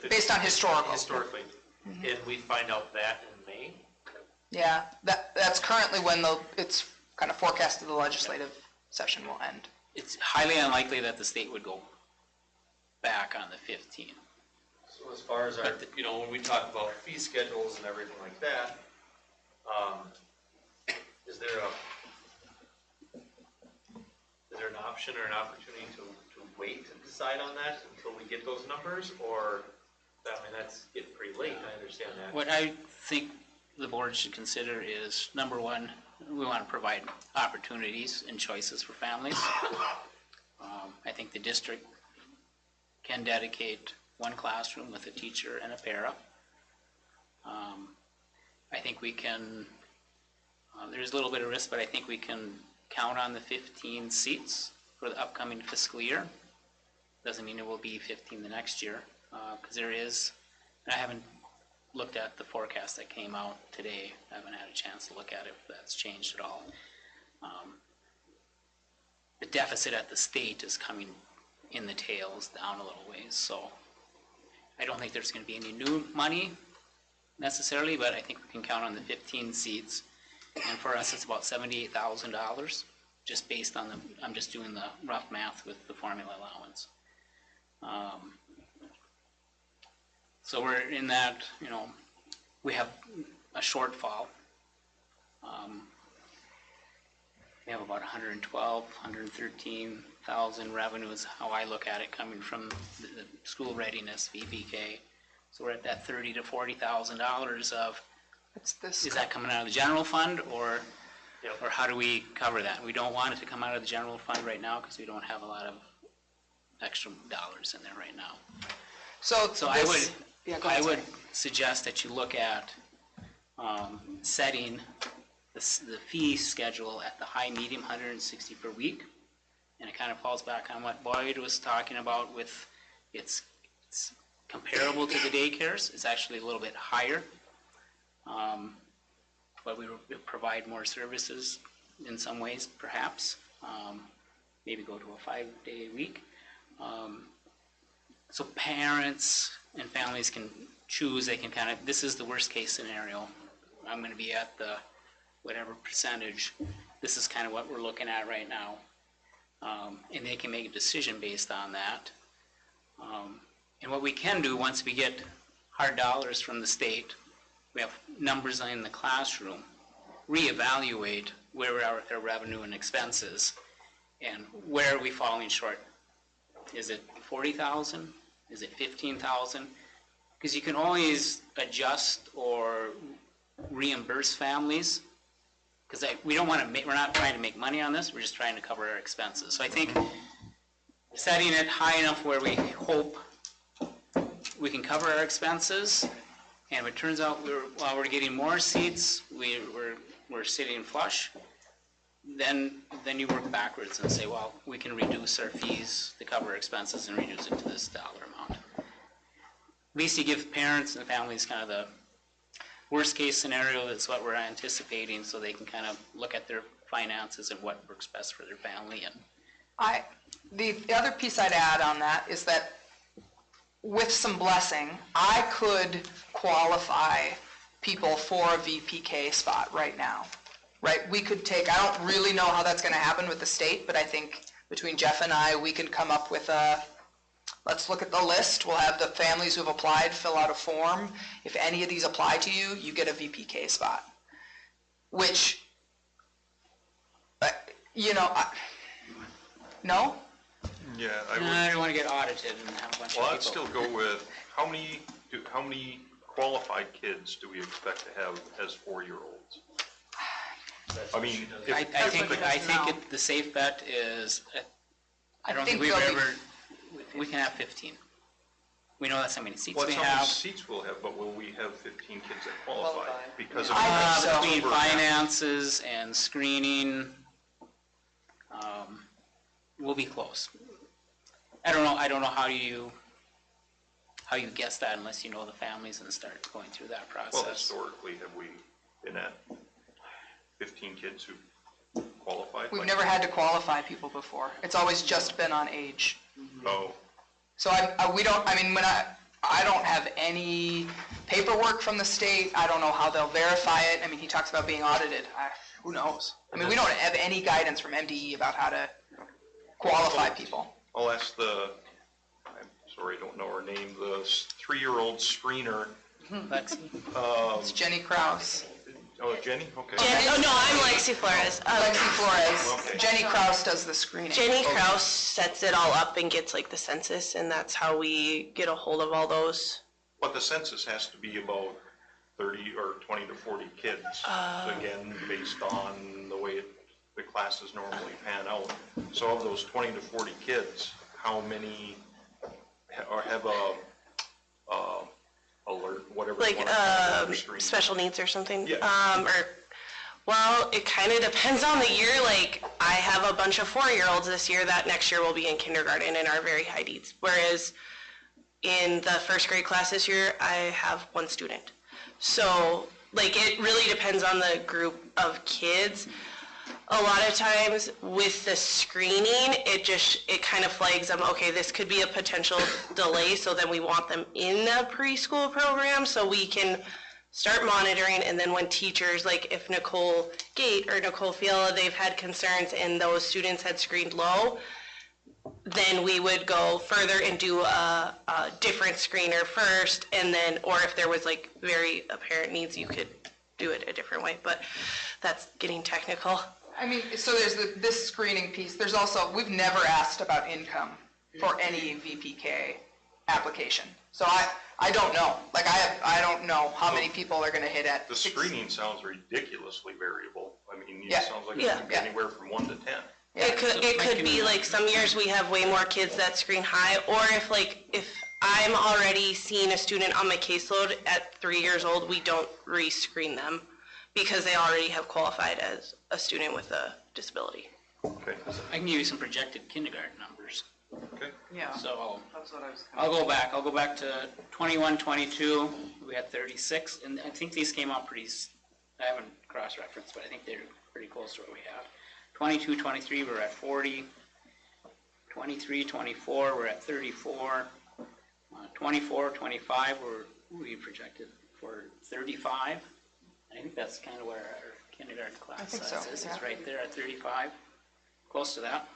Based on historical. Historically. And we find out that in May? Yeah, that's currently when it's kind of forecasted the legislative session will end. It's highly unlikely that the state would go back on the 15. So as far as our, when we talk about fee schedules and everything like that, is there an option or an opportunity to wait and decide on that until we get those numbers? Or, I mean, that's getting pretty late, I understand that. What I think the board should consider is, number one, we want to provide opportunities and choices for families. I think the district can dedicate one classroom with a teacher and a para. I think we can, there's a little bit of risk, but I think we can count on the 15 seats for the upcoming fiscal year. Doesn't mean it will be 15 the next year, because there is, and I haven't looked at the forecast that came out today. I haven't had a chance to look at it, if that's changed at all. The deficit at the state is coming in the tails down a little ways, so I don't think there's going to be any new money necessarily, but I think we can count on the 15 seats. And for us, it's about $78,000, just based on I'm just doing the rough math with the formula allowance. So we're in that, we have a shortfall. We have about 113,000 revenue is how I look at it, coming from the school readiness, VPK. So we're at that $30,000 to $40,000 of, is that coming out of the general fund, or how do we cover that? We don't want it to come out of the general fund right now because we don't have a lot of extra dollars in there right now. So I would suggest that you look at setting the fee schedule at the high, medium, 160 per week. And it kind of falls back on what Boyd was talking about with it's comparable to the daycares. It's actually a little bit higher. But we provide more services in some ways, perhaps. Maybe go to a 5-day week. So parents and families can choose. They can kind of, this is the worst case scenario. I'm going to be at the whatever percentage. This is kind of what we're looking at right now. And they can make a decision based on that. And what we can do once we get hard dollars from the state, we have numbers in the classroom, reevaluate where we are with our revenue and expenses, and where are we falling short. Is it 40,000? Is it 15,000? Because you can always adjust or reimburse families. Because we're not trying to make money on this. We're just trying to cover our expenses. So I think setting it high enough where we hope we can cover our expenses And if it turns out while we're getting more seats, we're sitting flush, then you work backwards and say, well, we can reduce our fees to cover expenses and reduce it to this dollar amount. At least you give parents and families kind of the worst case scenario. That's what we're anticipating, so they can kind of look at their finances and what works best for their family. And The other piece I'd add on that is that with some blessing, I could qualify people for a VPK spot right now, right? We could take, I don't really know how that's going to happen with the state, but I think between Jeff and I, we can come up with let's look at the list. We'll have the families who have applied fill out a form. If any of these apply to you, you get a VPK spot, which, no? Yeah, I would. I don't want to get audited and have a bunch Well, of I'd people. still go with, how many qualified kids do we expect to have as 4-year-olds? I mean, I think the safe bet is, I don't think we've ever, we can have 15. We know that's how many seats well, we that's how many have. seats we'll have, but will we have 15 kids that qualify? Because of I think so. Between finances and screening, we'll be close. I don't know how you guess that unless you know the families and start going through that process. Well, historically, have we been at 15 kids who qualified? We've never had to qualify people before. It's always just been on age. Oh, So I don't have any paperwork from the state. I don't know how they'll verify it. I mean, he talks about being audited. Who knows? I mean, we don't have any guidance from MDE about how to qualify people. I'll ask I'm sorry, I don't know her name, the 3-year-old screener. Lexi? It's Jenny Krause. Oh, Jenny? Okay. I'm Lexi Flores. Lexi Flores. Okay. Jenny Krause does the screening. Jenny Krause sets it all up and gets like the census, and that's how we get a hold of all those. But the census has to be about 30 or 20 to 40 kids, again, based on the way the classes normally pan out. So of those 20 to 40 kids, how many have a alert, whatever Like you want to call it, or screen? special needs or something. Yeah. Well, it kind of depends on the year. Like, I have a bunch of 4-year-olds this year that next year will be in kindergarten and are very high needs. Whereas in the first grade class this year, I have 1 student. So, like, it really depends on the group of kids. A lot of times with the screening, it kind of flags them, okay, this could be a potential delay, so then we want them in the preschool program so we can start monitoring. And then when teachers, like if Nicole Gate or Nicole Fiala, they've had concerns and those students had screened low, then we would go further and do a different screener first, and then, or if there was like very apparent needs, you could do it a different way, but that's getting technical. I mean, so there's this screening piece. There's also, we've never asked about income for any VPK application. So I don't know. Like I don't know how many people are going to hit at. The screening sounds ridiculously variable. I mean, it Yeah. sounds like Yeah. it could be anywhere from 1 to 10. It could be like some years we have way more kids that screen high, or if I'm already seeing a student on my caseload at 3 years old, we don't re-screen them because they already have qualified as a student with a disability. Okay. I can give you some projected kindergarten numbers. Okay. Yeah, So that's what I was. I'll go back to 21, 22, we had 36, and I think these came out I haven't cross-referenced, but I think they're pretty close to what we have. 22, 23, we're at 40. 23, 24, we're at 34. 24, 25, we projected for 35. I think that's kind of where our kindergarten class think size so, is. yeah. It's right there at 35, close to that.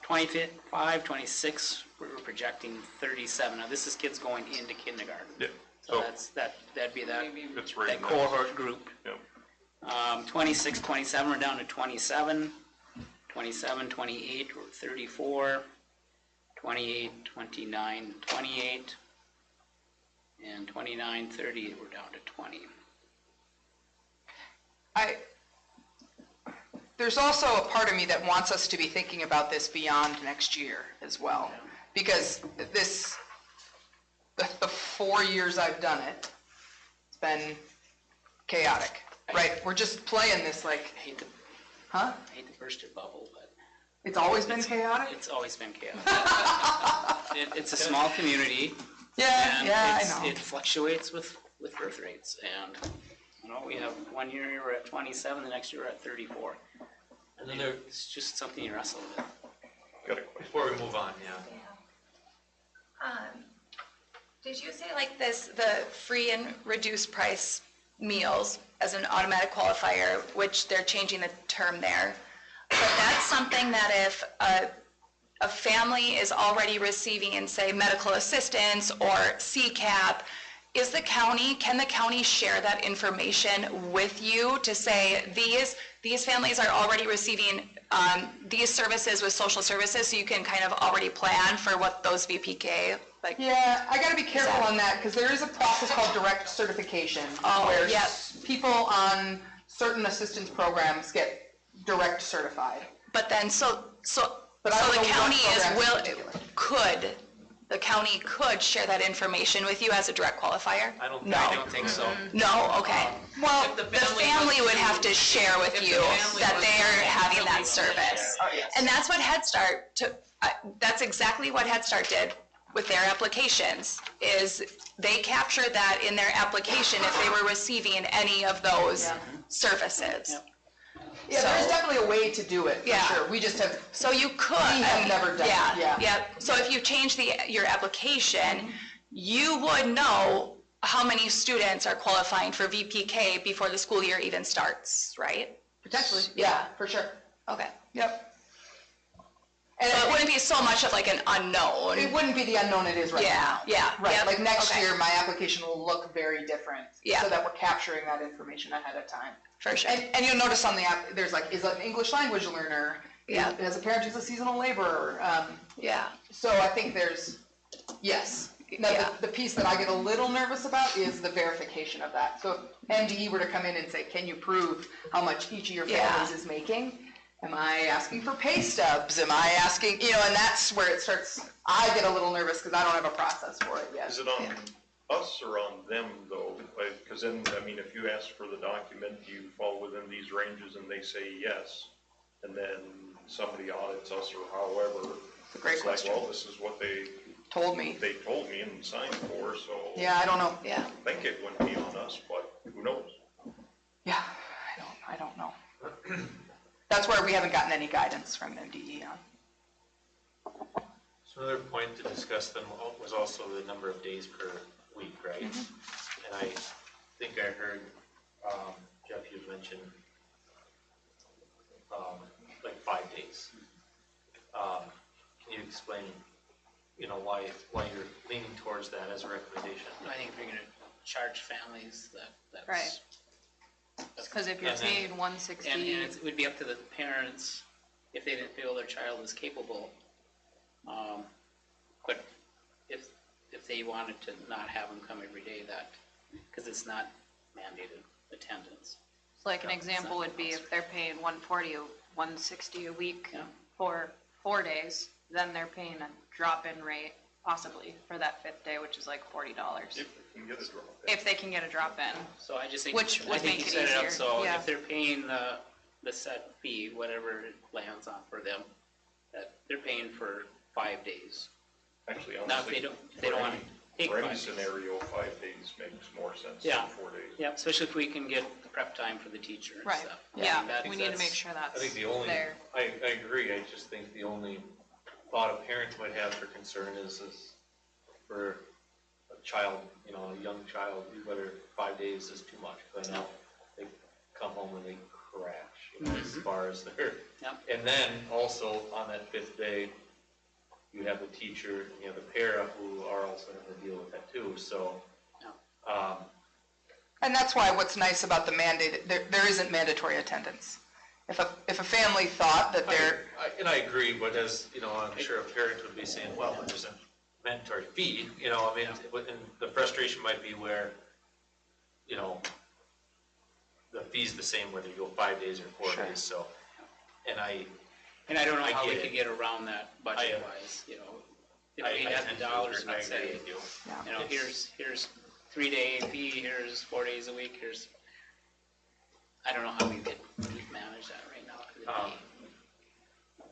25, 26, we're projecting 37. Now, this is kids going into kindergarten. Yeah. So that'd be that It's right that in that. cohort group. Yep. 26, 27, we're down to 27. 27, 28, we're 34. 28, 29, 28. And 29, 30, we're down to 20. There's also a part of me that wants us to be thinking about this beyond next year as well. Because the 4 years I've done it, been chaotic, right? We're just playing this like, I hate to, huh? I hate to burst your bubble, but It's always been chaotic? it's always been chaotic. It's a small community. Yeah, and yeah, it's- I know. It fluctuates with birth rates, and, you know, we have one year we're at 27, the next year we're at 34. And then It's just something you wrestle with. Got a question. before we move on, yeah. Did you say like this, the free and reduced price meals as an automatic qualifier, which they're changing the term there? But that's something that if a family is already receiving, say, medical assistance or CCAP, can the county share that information with you to say, these families are already receiving these services with social services, so you can kind of already plan for what those VPK, like, Yeah, I gotta be careful on that, because there is a process called direct certification. Where yep. people on certain assistance programs get direct certified. but then, so But I don't the know what county programs in particular. the county could share that information with you as a direct qualifier? I don't think so. No, okay. Well, If the the family family was would have to share with if the you family that was they're to- having that service. Oh, yes. And that's what Head Start that's exactly what Head Start did with their applications, is they captured that in their application if they were receiving any of those services. Yep. Yeah, there's So- definitely a way to do it, Yeah. for sure. We just have, So you could. We have never done it, yeah. Yeah, so if you change your application, you would know how many students are qualifying for VPK before the school year even starts, right? potentially, yeah, for sure. Okay. Yep. And So it wouldn't be so much of like an it unknown. wouldn't be the unknown it is right now. Yeah, Right, yep, like next okay. year, my application will look very different. Yeah. So that we're capturing that information ahead of time. For sure. And you'll notice on the app, there's like, is an English language learner? Yeah. Has a parent who's a seasonal laborer? Yeah, So I think there's, yes. Now, Yeah. the piece that I get a little nervous about is the verification of that. So if MDE were to come in and say, can you prove how much each of your Yeah. families is making? Am I asking for pay stubs? Am I asking, and that's where it starts, I get a little nervous because I don't have a process for it yet. Is it on us or on them though? Because then, I mean, if you ask for the document, do you fall within these ranges and they say yes, and then somebody audits us or however. It's a great it's like, question. well, this is what they Told me. told me and signed for, so. Yeah, I don't know. yeah. I think it wouldn't be on us, but who knows? Yeah, I don't know. That's where we haven't gotten any guidance from MDE on. So another point to discuss then was also the number of days per week, right? And I think I heard, Jeff, you mentioned, like 5 days. Can you explain, why you're leaning towards that as a recommendation? I think if you're gonna charge families, that's. Right. Because if you're And then- paid And 160, it would be up to the parents if they didn't feel their child is capable. But if they wanted to not have them come every day, because it's not mandated attendance. so like an Yeah, example would be if they're paying 140, 160 a week Yeah. for 4 days, then they're paying a drop-in rate possibly for that 5th day, which is like $40. If we can get a drop. If they can get a drop-in. So I just think, Which I would think make you it set it up easier, so yeah. if they're paying the set fee, whatever it lands on for them, that they're paying for 5 days. Actually, Now, if honestly, they don't want to take for 5 any days. scenario, 5 days makes more sense Yeah. than 4 days. Yeah, especially if we can get the prep time for the teacher and Right, stuff. yeah, That- we need to that's- make sure that's I think the only, there. I agree, I just think the only thought a parent might have for concern is for a child, a young child, whether 5 days is too much, because I know they come home and they crash, as far as their. Yep. And then also on that 5th day, you have the teacher, and you have the para who are also having to deal with that too, so. And that's why what's nice about the mandate, there isn't mandatory attendance. If a family thought that they're, And I agree, but as, I'm sure a parent would be saying, well, but there's a mandatory fee, and the frustration might be where, the fee's the same whether you go 5 days or 4 Sure. days, so, and I And I don't know I how we get could it. get around that budget-wise, if we had the tend to dollars, agree- I let's agree say, with you. yeah. here's 3-day AP, here's 4 days a week, here's, I don't know how we could manage that right now. 'Cause it'd be-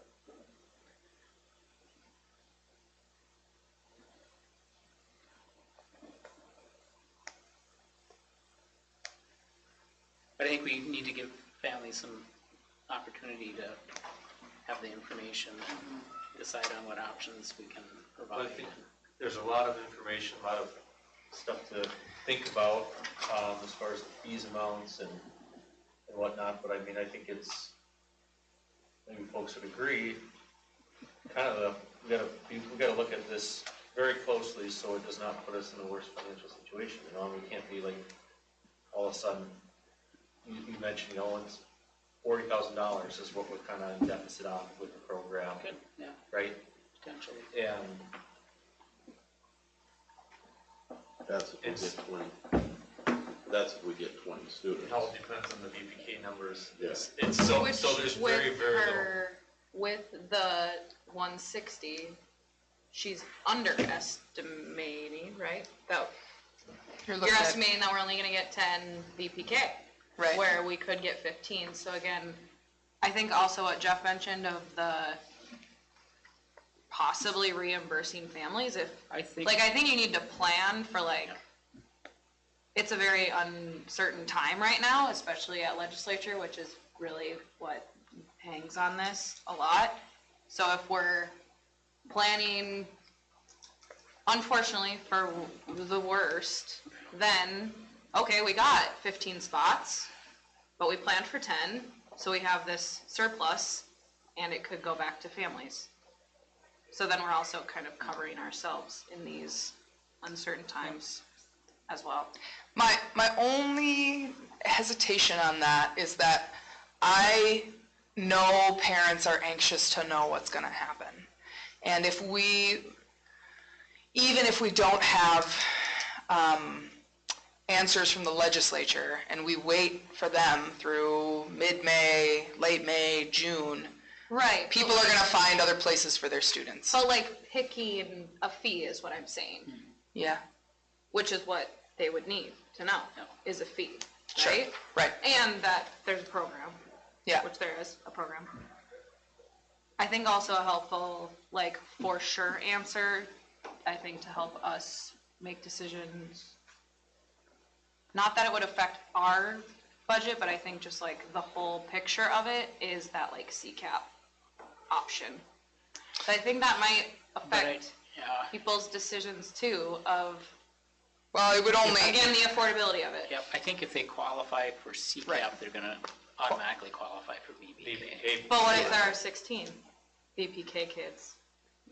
But I think we need to give families some opportunity to have the information and decide on what options we can But provide. I think there's a lot of information, a lot of stuff to think about, as far as the fees amounts and whatnot, but I mean, I think it's, maybe folks would agree, kind of we gotta look at this very closely so it does not put us in a worse financial situation, you know, we can't be like, all of a sudden, you mentioned, you know, it's $40,000 is what we're kind of in deficit on with the program, Good, yeah, right? potentially. And That's if we get 20, that's if we get 20 students. it all depends on the VPK numbers. Yeah. It's so there's very, With very little. her, with the 160, she's underestimating, right? That, You're you're looking at, estimating that we're only gonna get 10 VPK. right, Where we could get 15, so again, I think also what Jeff mentioned of the possibly reimbursing families if, I think. like, I think you need to plan for like, it's a very uncertain time right now, especially at legislature, which is really what hangs on this a lot. So if we're planning, unfortunately, for the worst, then, okay, we got 15 spots, but we planned for 10, so we have this surplus, and it could go back to families. So then we're also kind of covering ourselves in these uncertain times as well. my only hesitation on that is that I know parents are anxious to know what's gonna happen. And even if we don't have, answers from the legislature, and we wait for them through mid-May, late May, June, Right. people are gonna find other places for their students. So like picking a fee is what I'm saying, Yeah, which is what they would need to know, is a fee, sure, right? right, And that there's a program, yeah, which there is a program. I think also a helpful, like, for sure answer, I think to help us make decisions. Not that it would affect our budget, but I think just like the whole picture of it is that like CCAP option. So I think that might affect Yeah, people's decisions too of, well, it would only, again, the affordability of it. yep, I think if they qualify for CCAP, Right. they're gonna automatically qualify for VBK. VPK. But what if there are 16 VPK kids?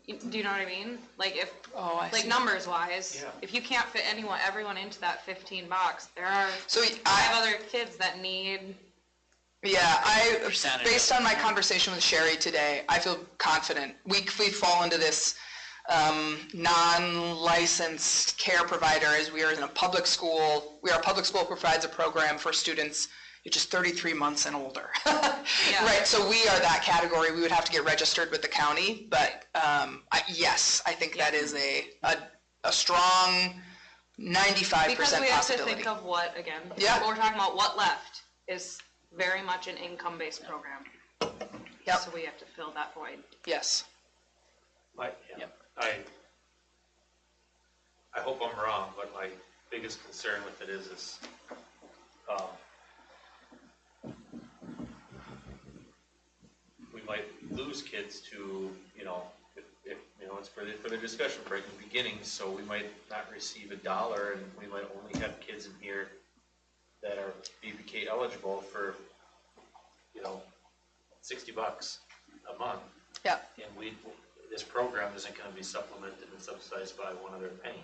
Do you know what I mean? Like if, oh, I like see. numbers wise, Yeah. if you can't fit everyone into that 15 box, there are So 5 other kids that need, yeah, Percentage based of on my it. conversation with Sherry today, I feel confident. We fall into this non-licensed care provider as we are in a public school. We are a public school provides a program for students just 33 months and older. Right, so we are that category. We would have to get registered with the county, but yes, I think that is a strong 95% because we have to possibility. think of what, again, Yeah. what we're talking about, what left is very much an income-based program. Yep. So we have to fill that void. Yes. I hope I'm wrong, but my biggest concern with it is we might lose kids to, if it's for the discussion break in the beginning, so we might not receive $1 and we might only have kids in here that are VPK eligible for, $60 a month. Yeah. And this program isn't gonna be supplemented and subsidized by one other penny.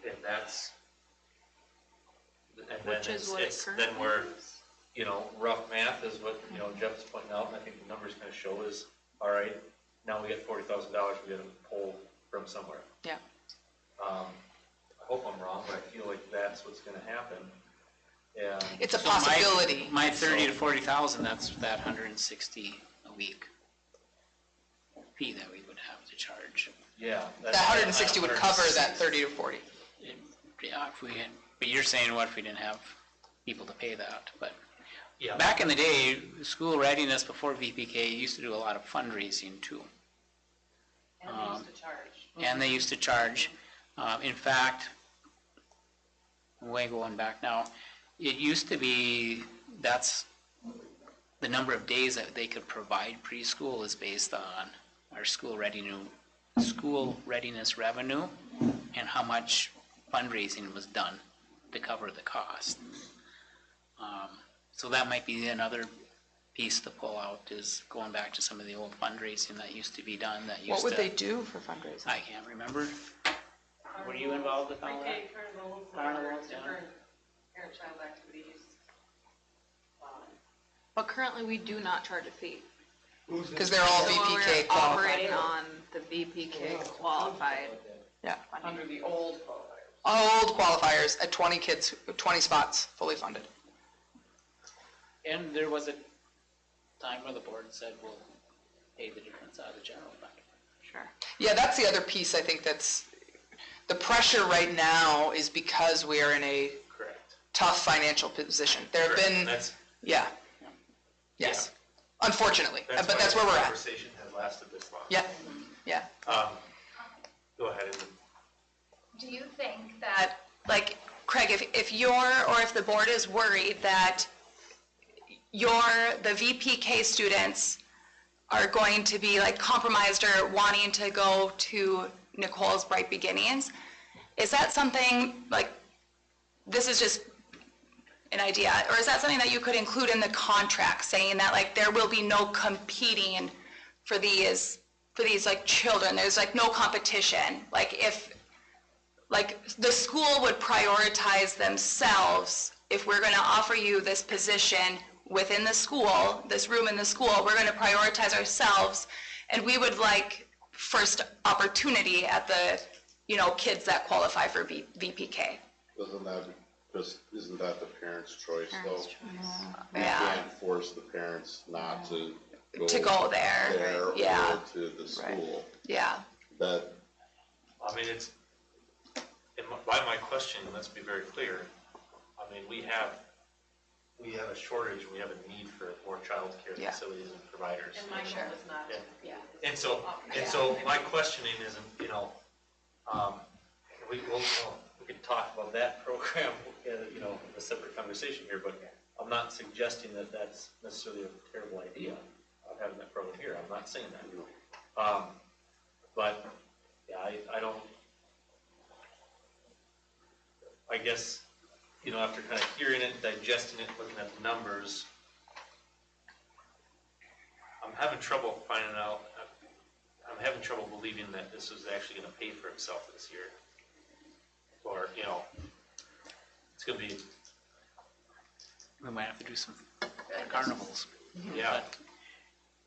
And that's, and then Which is what it currently then we're, is. rough math is what, Jeff's pointing out, and I think the numbers gonna show is, all right, now we get $40,000, we gotta pull from somewhere. Yeah. I hope I'm wrong, but I feel like that's what's gonna happen. And It's a So possibility. My 30 to 40,000, that's that 160 a week fee that we would have to charge. Yeah. That 160 would cover that 30 to 40. Yeah, if we had, but you're saying what if we didn't have people to pay that, but Yeah. back in the day, school readiness before VPK used to do a lot of fundraising too. And they used to charge. And they used to charge. In fact, way going back now, it used to be, that's the number of days that they could provide preschool is based on our school readiness revenue and how much fundraising was done to cover the cost. So that might be another piece to pull out, is going back to some of the old fundraising that used to be done that used to. What would they do for fundraising? I can't remember. Were you involved with all that? Pre-K carnivals, Carnivals, yeah. different parent-child activities. But currently, we do not charge a fee. Because they're all So when VPK we're qualified. operating on the VPK qualified. Yeah. Under the old qualifiers. Old qualifiers at 20 kids, 20 spots, fully funded. And there was a time where the board said, we'll pay the difference out of the general fund. Sure. Yeah, that's the other piece I think that's, the pressure right now is because we are in a Correct. tough financial position. There have been, That's, yeah, yes, unfortunately, but that's why where we're the at. conversation has lasted this long. Yeah, yeah. Go ahead. Amy. Do you think that, like, Craig, if you're, or if the board is worried that the VPK students are going to be like compromised or wanting to go to Nicole's Bright Beginnings, is that something, like, this is just an idea, or is that something that you could include in the contract, saying that, like, there will be no competing for these like children, there's like no competition, like if, like, the school would prioritize themselves, if we're gonna offer you this position within the school, this room in the school, we're gonna prioritize ourselves, and we would like first opportunity at the, kids that qualify for VPK. Isn't that the parent's choice though? You Yeah. can't force the parents not to go there. Yeah. or to the school. Yeah. That, I mean, by my question, let's be very clear. I mean, we have a shortage, we have a need for more childcare Yeah. facilities and providers. And my goal is not, Yeah. And so my questioning isn't, we could talk about that program, in a separate conversation here, but I'm not suggesting that that's necessarily a terrible idea of having that program here. I'm not saying that. But, yeah, I don't, I guess, after kind of hearing it, digesting it, looking at the numbers, I'm having trouble believing that this is actually gonna pay for itself this year. Or, it's gonna be, We might have to do some carnivals. yeah,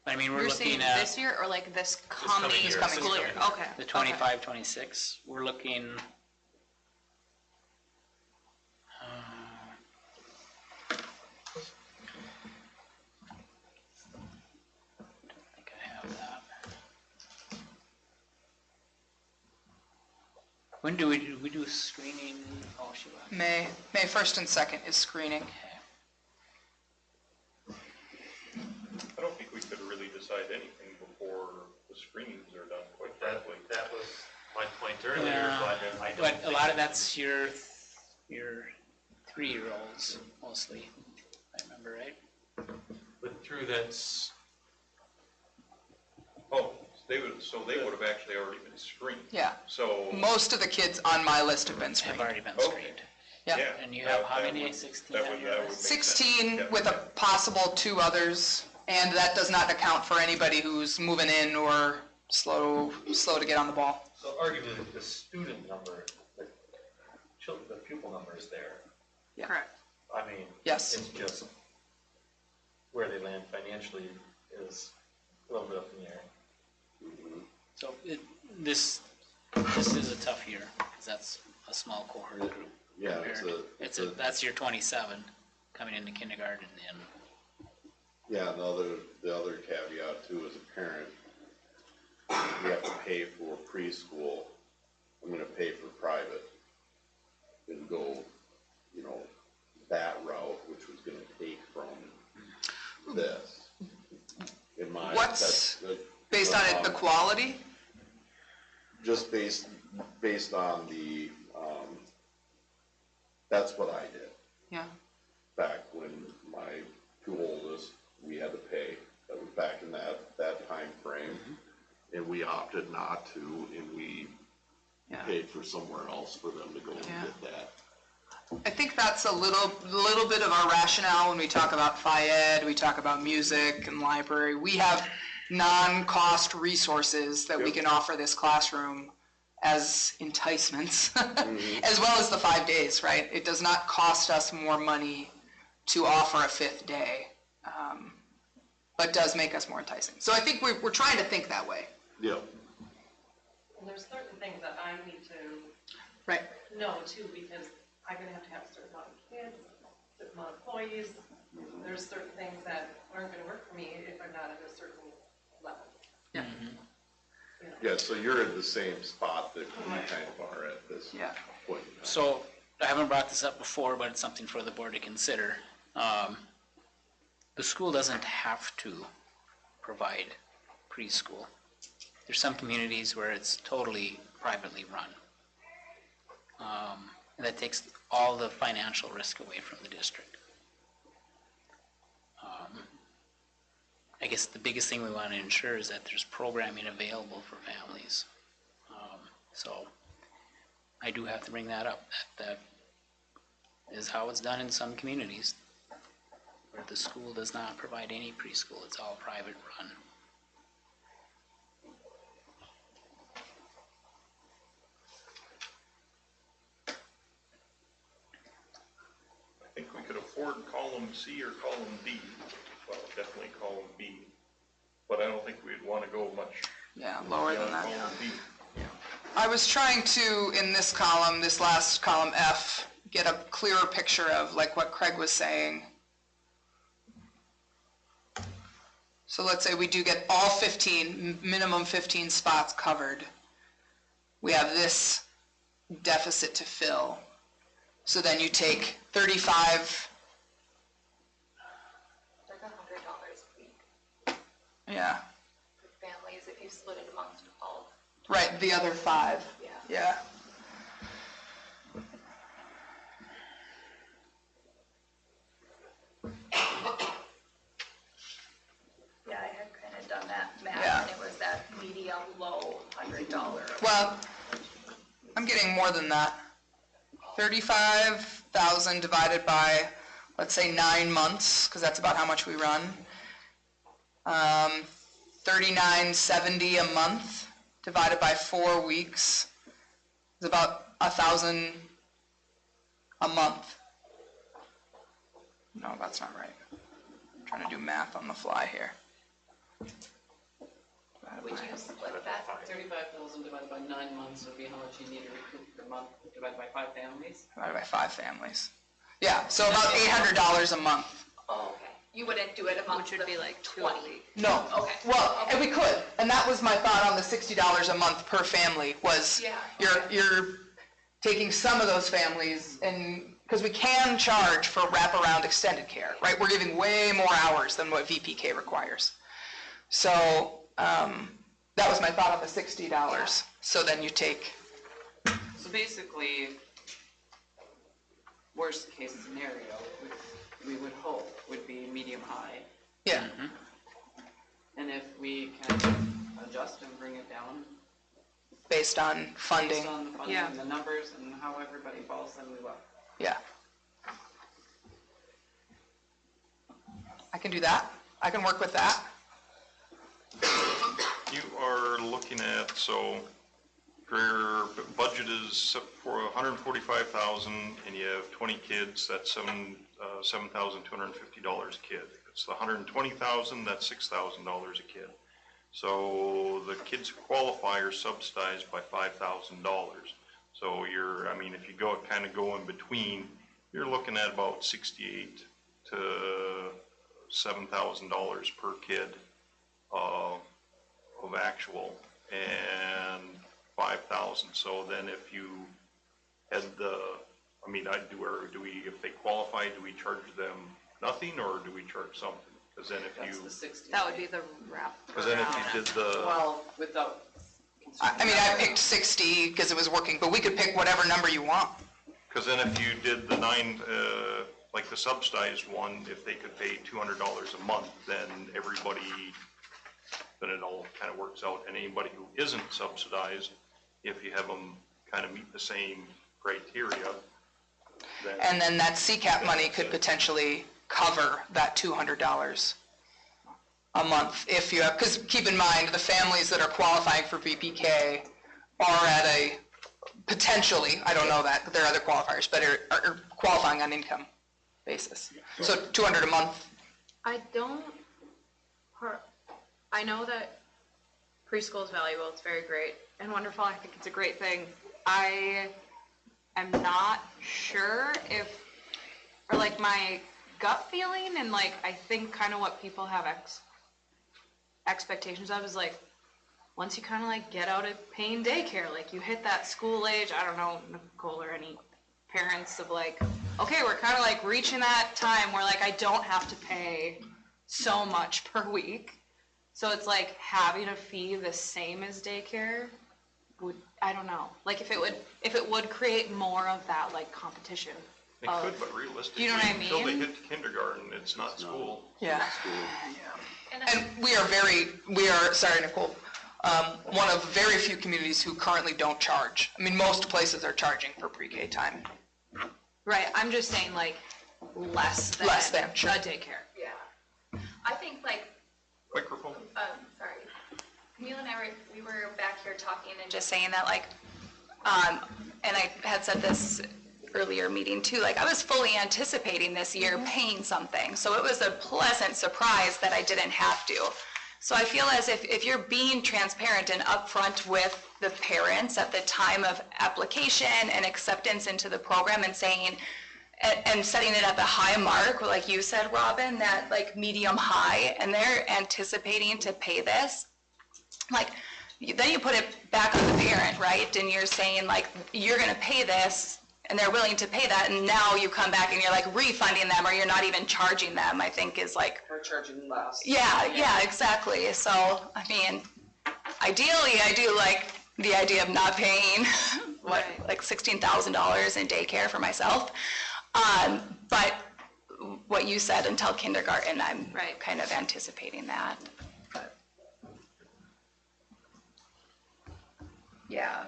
But I mean, we're You're saying looking at this year or like this coming coming year. school year? Okay. the okay. 25, 26. We're looking, I think I have that. When do we do screening? Oh, she left. May 1st and 2nd is screening. I don't think we could really decide anything before the screenings are done, quite frankly. that was my point earlier, Yeah, but I don't but a think lot of that's your 3-year-olds mostly, if I remember right. But through that's, Oh, they would have actually already been screened. Yeah, So, most of the kids on my list have been Have screened. already been Okay. screened. Yeah. yeah. And you have how that many? would- 16 that on would- your that would list? make sense. 16 Yeah. with a possible 2 others, and that does not account for anybody who's moving in or slow to get on the ball. so arguably the student number, the pupil number is there. Yeah. Correct. I mean, Yes. it's just where they land financially is a little bit up in the air. So this is a tough year, because that's a small cohort group. yeah, compared- That's your 27 coming into kindergarten, and yeah, the other caveat too, as a parent, we have to pay for preschool, I'm gonna pay for private and go, you know, that route, which was gonna take from this. In my, What's that's based on it, the quality? just based on the, that's what I did. Yeah. Back when my two oldest, we had to pay, that was back in that time frame. And we opted not to, and we Yeah. paid for somewhere else for them to go and Yeah. get that. I think that's a little bit of our rationale when we talk about Phi-Ed, we talk about music and library. We have non-cost resources that we can offer this classroom as enticements, as well as the 5 days, right? It does not cost us more money to offer a 5th day, but does make us more enticing. So I think we're trying to think that way. Yep. And there's certain things that I need to Right. know too, because I'm gonna have to have a certain amount of kids, a certain amount of employees. There's certain things that aren't gonna work for me if I'm not at a certain level. Yeah. You know. Yeah, so you're in the same spot that we kind of are at this Yeah. point in time. So, I haven't brought this up before, but it's something for the board to consider. The school doesn't have to provide preschool. There's some communities where it's totally privately run. And that takes all the financial risk away from the district. I guess the biggest thing we want to ensure is that there's programming available for families. So I do have to bring that up. That is how it's done in some communities, where the school does not provide any preschool. It's all private run. I think we could afford column C or column D, well, definitely column B, but I don't think we'd want to go much Yeah, lower than beyond that. column B. I was trying to, in this column, this last column F, get a clearer picture of like what Craig was saying. So let's say we do get all 15, minimum 15 spots covered. We have this deficit to fill. So then you take 35, Like $100 a week yeah, for families if you split it amongst all. right, the other 5. Yeah. Yeah. Yeah, I had kind of done that math, Yeah. and it was that medium low $100. Well, I'm getting more than that. 35,000 divided by, let's say 9 months, because that's about how much we run. 39.70 a month divided by 4 weeks is about 1,000 a month. No, that's not right. I'm trying to do math on the fly here. Would you split that? 35,000 divided by 9 months would be how much you need to recoup per month, divided by 5 families. Divided by 5 families. Yeah, so about $800 a month. Oh, okay. You wouldn't do it amongst Which would the be like 2 a 20. week. No. Okay. Well, and we could, and that was my thought on the $60 a month per family, was Yeah, you're taking some of those families, and, because we can charge for wraparound extended care, right? We're giving way more hours than what VPK requires. So, that was my thought on the $60. So then you take, So basically, worst case scenario, we would hope would be medium high. yeah, And if we can adjust and bring it down based on funding, based on the funding Yeah. and the numbers and how everybody falls, then we will. yeah. I can do that. I can work with that. You are looking at, so your budget is set for $145,000 and you have 20 kids, that's $7,250 a kid. It's the $120,000, that's $6,000 a kid. So the kids who qualify are subsidized by $5,000. So you're, I mean, if you go, kind of go in between, you're looking at about $6,800 to $7,000 per kid of actual. and 5,000. So then if you had I mean, if they qualify, do we charge them nothing or do we charge something? Because then if That's you, the 60. That would be the wrap. because then if you did Well, without. I mean, I picked 60 because it was working, but we could pick whatever number you want. because then if you did the like the subsidized one, if they could pay $200 a month, then then it all kind of works out. And anybody who isn't subsidized, if you have them kind of meet the same criteria, then. And then that CCAP money could potentially cover that $200 a month if you have, because keep in mind, the families that are qualifying for VPK are at a, potentially, I don't know that, but there are other qualifiers, but are qualifying on income basis. So $200 a month. I know that preschool is valuable, it's very great and wonderful, I think it's a great thing. I am not sure or like my gut feeling and like I think kind of what people have expectations of is like, once you kind of like get out of paying daycare, like you hit that school age, I don't know, Nicole or any parents of like, okay, we're kind of like reaching that time where like I don't have to pay so much per week. So it's like having a fee the same as daycare would, I don't know, like if it would create more of that like competition. It could, but realistically, you know what I until they mean? hit kindergarten, it's not school. Yeah. And we are, sorry, Nicole, one of very few communities who currently don't charge. I mean, most places are charging for pre-K time. Right, I'm just saying like less than Sure. a daycare. Yeah. I think like, Microphone. sorry, Camille and we were back here talking and just saying that like, and I had said this earlier meeting too, like I was fully anticipating this year paying something. So it was a pleasant surprise that I didn't have to. So I feel as if you're being transparent and upfront with the parents at the time of application and acceptance into the program and saying, and setting it at the high mark, like you said, Robin, that like medium high, and they're anticipating to pay this, like then you put it back on the parent, right? And you're saying like, you're gonna pay this, and they're willing to pay that, and now you come back and you're like refunding them, or you're not even charging them, I think is like. Or charging less. Yeah, exactly. So, I mean, ideally, I do like the idea of not paying, like $16,000 in daycare for myself. But what you said, until kindergarten, I'm kind of anticipating that. But, yeah,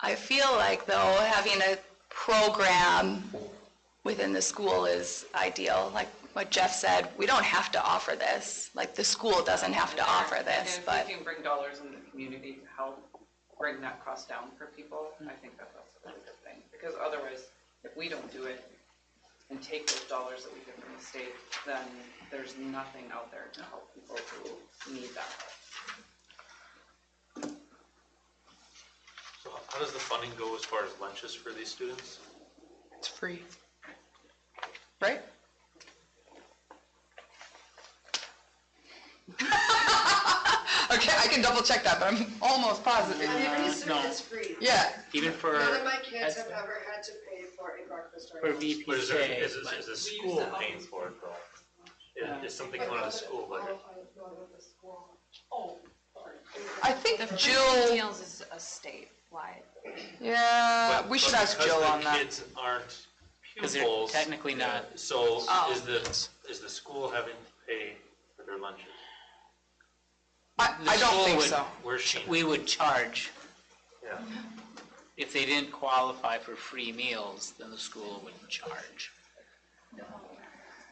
I feel like, though, having a program within the school is ideal. Like what Jeff said, we don't have to offer this. Like the school doesn't have to offer this, And but. if we can bring dollars in the community to help bring that cost down for people, I think that that's a really good thing. Because otherwise, if we don't do it and take those dollars that we get from the state, then there's nothing out there to help people who need that help. So how does the funding go as far as lunches for these students? It's free. Right? Okay, I can double check that, but I'm almost positive. Every student no. is free. Yeah. Even for, None of my kids have ever had to pay for a breakfast or for lunch. But is VPK, the school paying for it though? Is something going on the school budget? Oh, sorry. I think The Jill, meals is a statewide. yeah, we should ask Jill on Because that. the kids aren't because they're pupils. technically not, So Oh. is the school having to pay for their lunches? I don't school think would- so. Where's she? we would charge. Yeah. If they didn't qualify for free meals, then the school would charge. No,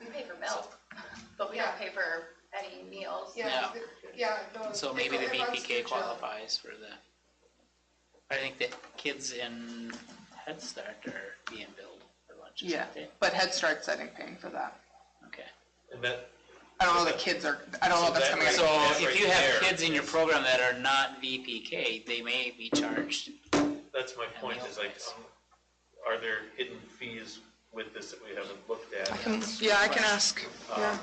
we pay for milk, but we don't pay for any meals. Yeah, no. So maybe the it runs VPK through Jill. qualifies for the, I think that kids in Head Start are being billed for lunches, Yeah, aren't they? but Head Start's, I think, paying for that. Okay. And that, I don't know the kids are, I don't know if that's coming out. So That if right you have there kids in your is- program that are not VPK, they may be charged. that's my point, is like, are there hidden fees with this that we haven't looked at? Yeah, I can ask. Yeah.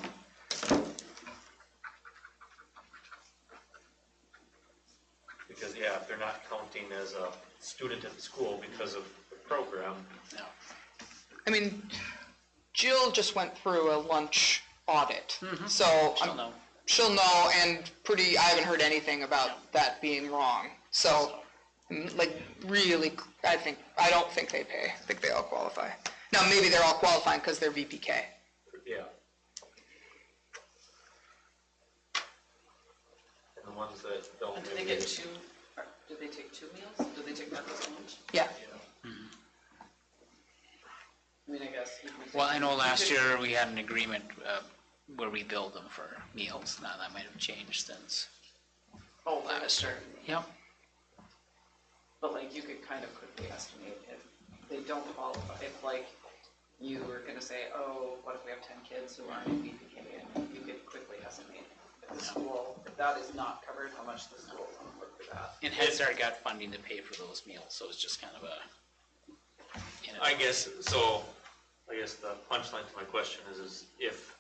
yeah, if they're not counting as a student at the school because of the program. No. I mean, Jill just went through a lunch audit, so She'll know. she'll know, and I haven't heard anything about that being wrong. So, like, really, I don't think they pay. I think they all qualify. Now, maybe they're all qualifying because they're VPK. Yeah. And the ones that don't. And do they get two, do they take 2 meals? Do they take breakfast and lunch? Yeah. I mean, I guess. if we take- Well, I know we last could- year we had an agreement where we billed them for meals. Now that might have changed since. Oh, last year. Yep. But like, you could kind of quickly estimate if they don't qualify, if like, you were gonna say, oh, what if we have 10 kids who aren't in VPK, and you could quickly estimate if the school, if that is not covered, how much the school is gonna work for that. And Head Start got funding to pay for those meals, so it's just kind of a. I guess the punchline to my question is if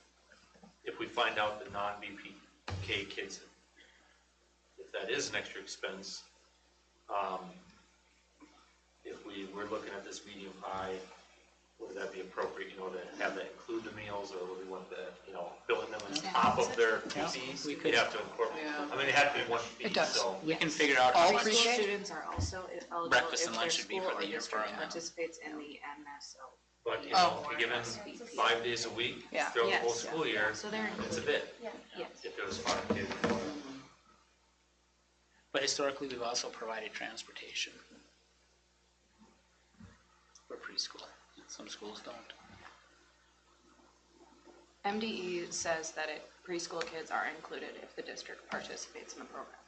we find out the non-VPK kids, if that is an extra expense, if we were looking at this medium high, would that be appropriate, to have that include the meals, or would we want that, billing them on top of their fees? we We'd could. have to incorporate, Yeah. I mean, it had to be one fee, It does. so. We can figure out All how much. pre-K? Students are also eligible Breakfast if and their lunch would be school for the or year district for them. participates in the MSO. But, Oh. if you give them 5 days a week, Yeah. throughout the whole Yes. school year, So they're it's a included. bit, Yes. if there was 5 kids. But historically, we've also provided transportation for preschool. Some schools don't. MDE says that preschool kids are included if the district participates in the program.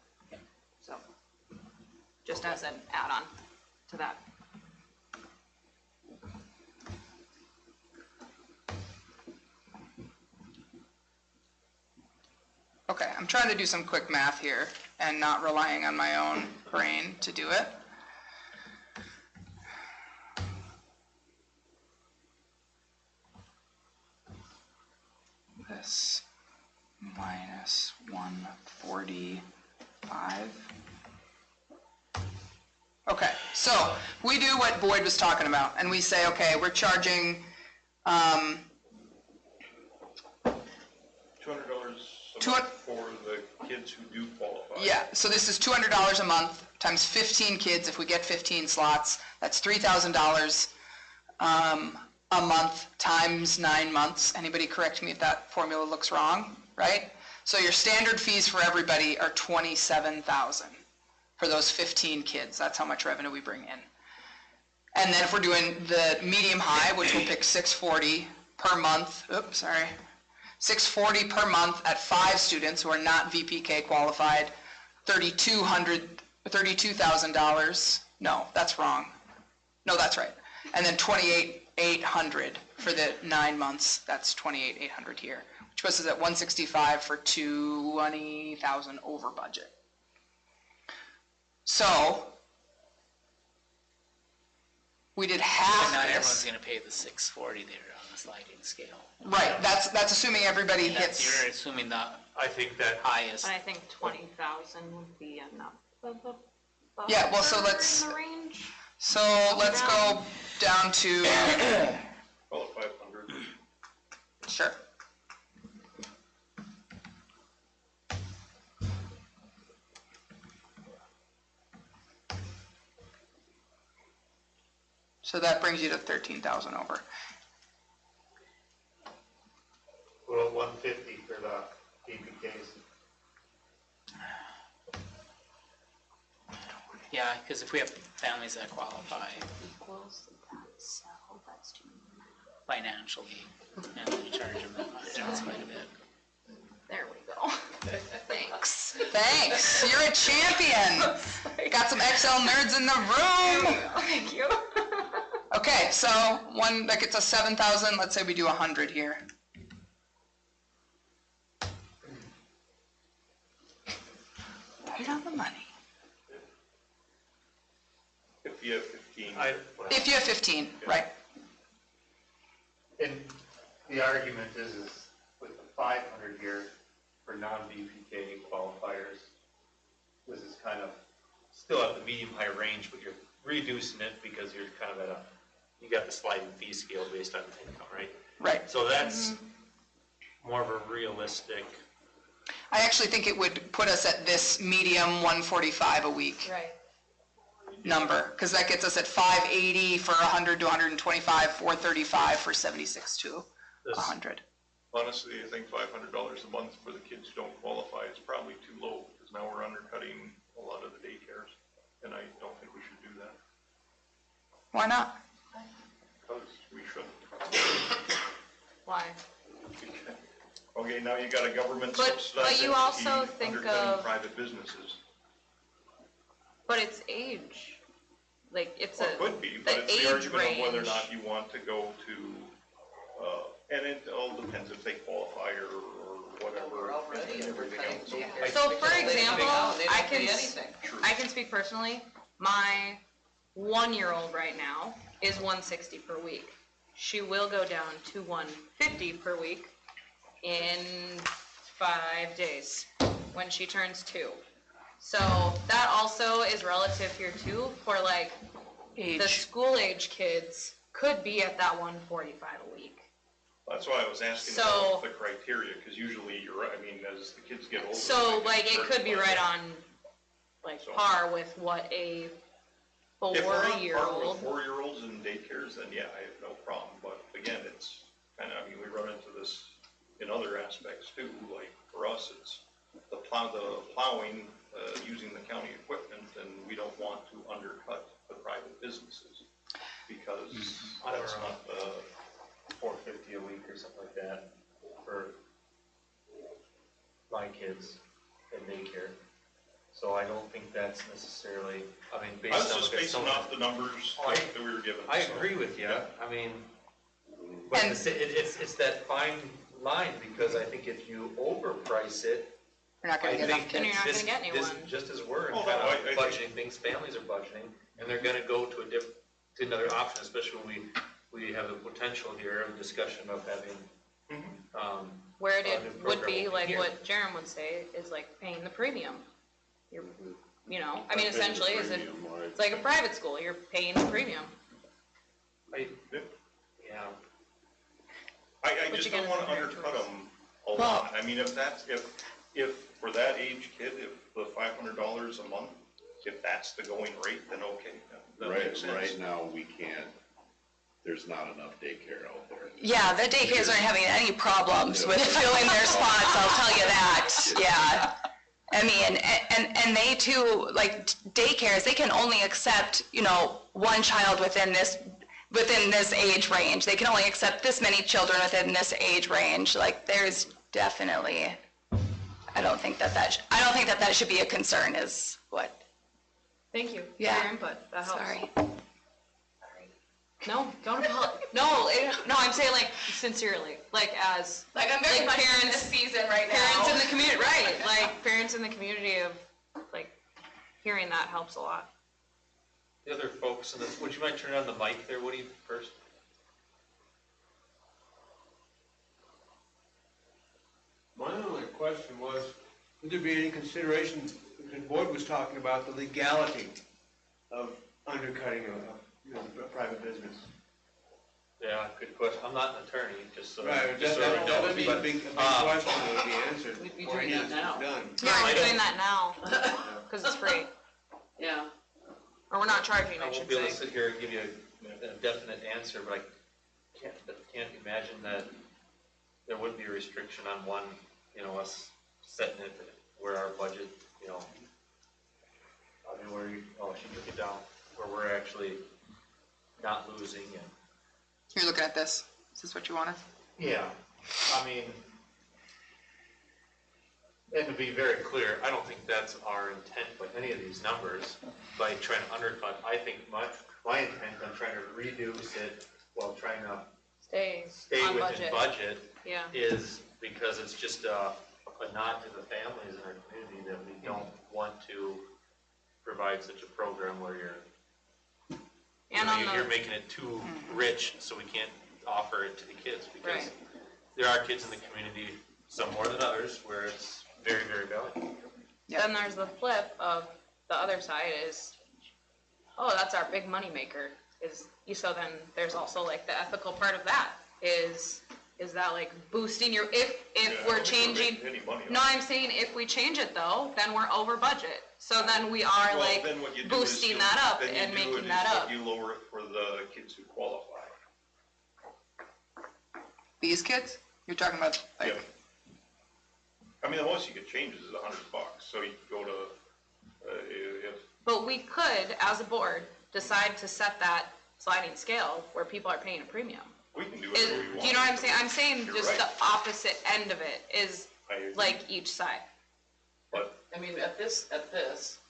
So, just as an add-on to that. Okay, I'm trying to do some quick math here and not relying on my own brain to do it. This minus 145. Okay, so we do what Boyd was talking about, and we say, okay, we're charging $200 a Two- month for the kids who do qualify. Yeah, so this is $200 a month times 15 kids. If we get 15 slots, that's $3,000 a month times 9 months. Anybody correct me if that formula looks wrong, right? So your standard fees for everybody are $27,000 for those 15 kids. That's how much revenue we bring in. And then if we're doing the medium high, which we'll pick $640 per month, $640 per month at 5 students who are not VPK qualified, $32,000. No, that's wrong. No, that's right. And then $28,800 for the 9 months. That's $28,800 here, which puts us at $165 for $20,000 over budget. So we did half But not this. everyone's gonna pay the $640 there on the sliding scale. Right, that's assuming everybody That's, hits. you're assuming the I think that, highest. But I think 20,000 would be enough of a Yeah, well, so buffer let's- in the range. So let's go down to, Call it 500. sure. So that brings you to 13,000 over. well, 150 for the VPKs. Yeah, because if we have families that qualify Equals that, so that's too. financially, and then you charge them that much, that's quite a bit. There we go. Thanks. Thanks, you're a champion. Got some Excel nerds in the room. Thank you. Okay, so one that gets us 7,000, let's say we do 100 here. Right on the money. If you have 15. If you have 15, right? And the argument is with the 500 here for non-VPK qualifiers, this is kind of still at the medium-high range, but you're reducing it because you're kind of at you got the sliding fee scale based on income, right? Right. So that's more of a realistic, I actually think it would put us at this medium 145 a week Right. number, because that gets us at 580 for 100 to 125, 435 for 76 to 100. Honestly, I think $500 a month for the kids who don't qualify is probably too low, because now we're undercutting a lot of the daycares, and I don't think we should do that, Why not? because we shouldn't. Why? Okay, now you got a government But subsidized you also entity think undercutting of- private businesses. But it's age. Like, it's Well, it could be, but the it's the age argument of whether or range. not you want to go to, and it all depends if they qualify or whatever. We're already and everything undercutting else. daycare. So, for Because they example, don't- they don't I pay can, anything. I can speak personally. My 1-year-old right now is 160 per week. She will go down to 150 per week in 5 days when she turns 2. So that also is relative here too, for like the Age. school age kids could be at that 145 a week. That's why I was asking So- about the criteria, because usually you're right, I mean, as the kids get older. So they like get it could be certified. right on like So- par with what a If we're on par 4-year-old. with 4-year-olds in daycares, then yeah, I have no problem, but again, it's kind of, I mean, we run into this in other aspects too, like for us, it's the plowing, using the county equipment, and we don't want to undercut the private businesses, because that's not the, $450 a week or something like that for my kids in daycare. So I don't think that's necessarily, I mean, based I on. was just what basing someone- off the numbers Oh, that we were given. I so. agree with you, Yeah. I mean, but And- it's that fine line, because I think if you overprice it, You're not going I to get think enough. Then you're not this- gonna get this- anyone. Just as we're Oh, no, kind I of think- budgeting things, families are budgeting, and they're gonna go to to another option, especially when we have the potential here of a discussion of having, Where a new it would be program like here. what Jerem would say is like paying the premium. You're, I mean, Paying the essentially, premium, it's like a private school, you're paying the premium. yeah. I But just you don't gotta want to compare it undercut to them a lot. I mean, if that's, if for that age kid, if the $500 a month, if that's the going rate, then okay, that makes sense. Right now, we can't, there's not enough daycare out there. Yeah, the daycares aren't having any problems with filling their spots, I'll tell you that, yeah. I mean, and they too, like daycares, they can only accept, one child within this age range. They can only accept this many children within this age range. Like, there's definitely, I don't think that should be a concern, is what. Thank you for Yeah. your input, that helps. Sorry. No, don't apologize, no, I'm saying like sincerely, like as Like, I'm very Like much in parents- this season right now. parents in the community, right, like parents in the community of, like, hearing that helps a lot. The other folks, in this, would you mind turning on the mic there, Woody, first? My only question was, would there be any consideration, the board was talking about the legality of undercutting a private business. Yeah, good question, I'm not an attorney, just so. Right, just so everyone that would knows, be a but, big question that would be answered. We'd be before doing anything's that now. done. Yeah, I we're don't- doing that now, cause it's free, Yeah. or we're not charging, I I won't should be able to say. sit here and give you a definite answer, but I can't imagine that there would be a restriction on one, us setting it where our budget, I mean, she took it down, where we're actually not losing and. You're looking at this. Is this what you wanted? Yeah, I mean, and to be very clear, I don't think that's our intent with any of these numbers, by trying to undercut. I think my intent on trying to reduce it while trying to Stay stay on within budget Yeah, is because it's just a nod to the families in our community that we don't want to provide such a program where and on you're the, making it too rich, so we can't offer it to the kids, because Right. there are kids in the community, some more than others, where it's very, very valuable. then there's the flip of the other side is, oh, that's our big moneymaker, so then there's also like the ethical part of that, is that like boosting your, if Yeah, I we're don't think changing, making any money on no, it. I'm saying if we change it though, then we're over budget. So then we are Well, like then what you do is boosting you'll- that up then you and do it making is that what up. You lower it for the kids who qualify. These kids? You're talking about like, Yeah. I mean, the most you could change is $100, so you could go to, if, But we could, as a board, decide to set that sliding scale where people are paying a premium. we can do whatever we want. Do you know what I'm saying? I'm saying You're just right. the opposite end of it is I agree. like each side. But, I mean, at this,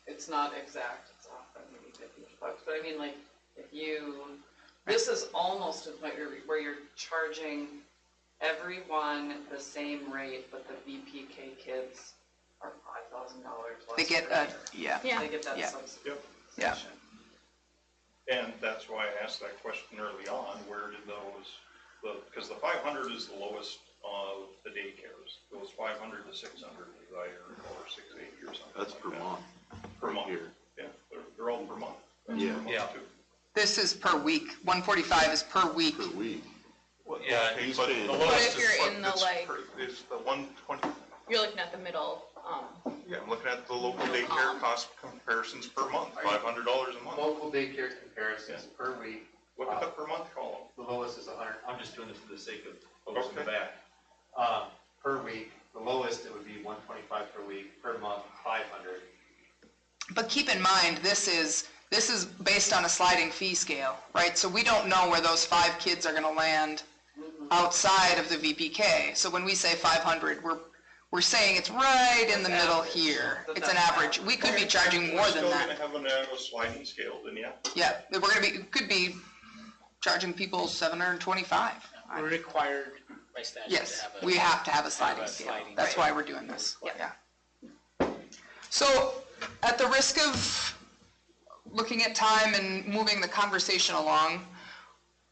it's not exact, it's off by maybe $50, but I mean, like, this is almost to the point where you're charging everyone the same rate, but the VPK kids are $5,000 less. they get per a, year. yeah, They get that Yeah. subsidy. yeah. and that's why I asked that question early on, where did because the 500 is the lowest of the daycares. Goes 500 to 600, as I recall, or 680 or something. That's like per that. month. Per month, Here. yeah, they're all per month. That's Yeah. per month, Yeah. too. This is per week. 145 is per week. Per week. Yeah, Okay, he's but paying- the But lowest if is you're what- in the, it's like- It's the 120, You're looking at the middle, yeah, I'm looking at the local daycare cost comparisons per month, $500 a month. Local daycare comparisons per week, Look at the per month column. the lowest is 100, I'm just doing this for the sake of folks in the Okay. back. Per week, the lowest, it would be 125 per week, per month, 500. But keep in mind, this is based on a sliding fee scale, right? So we don't know where those 5 kids are gonna land outside of the VPK. So when we say 500, we're saying it's right in the That's middle average. here. That's It's an average. average. We could be charging more than We're that. still gonna have a sliding scale, then yeah. Yeah, could be charging people 725. We're required by statute to Yes, have a. we have to have a sliding have a scale. sliding That's scale. why we're doing this, yeah. So, at the risk of looking at time and moving the conversation along,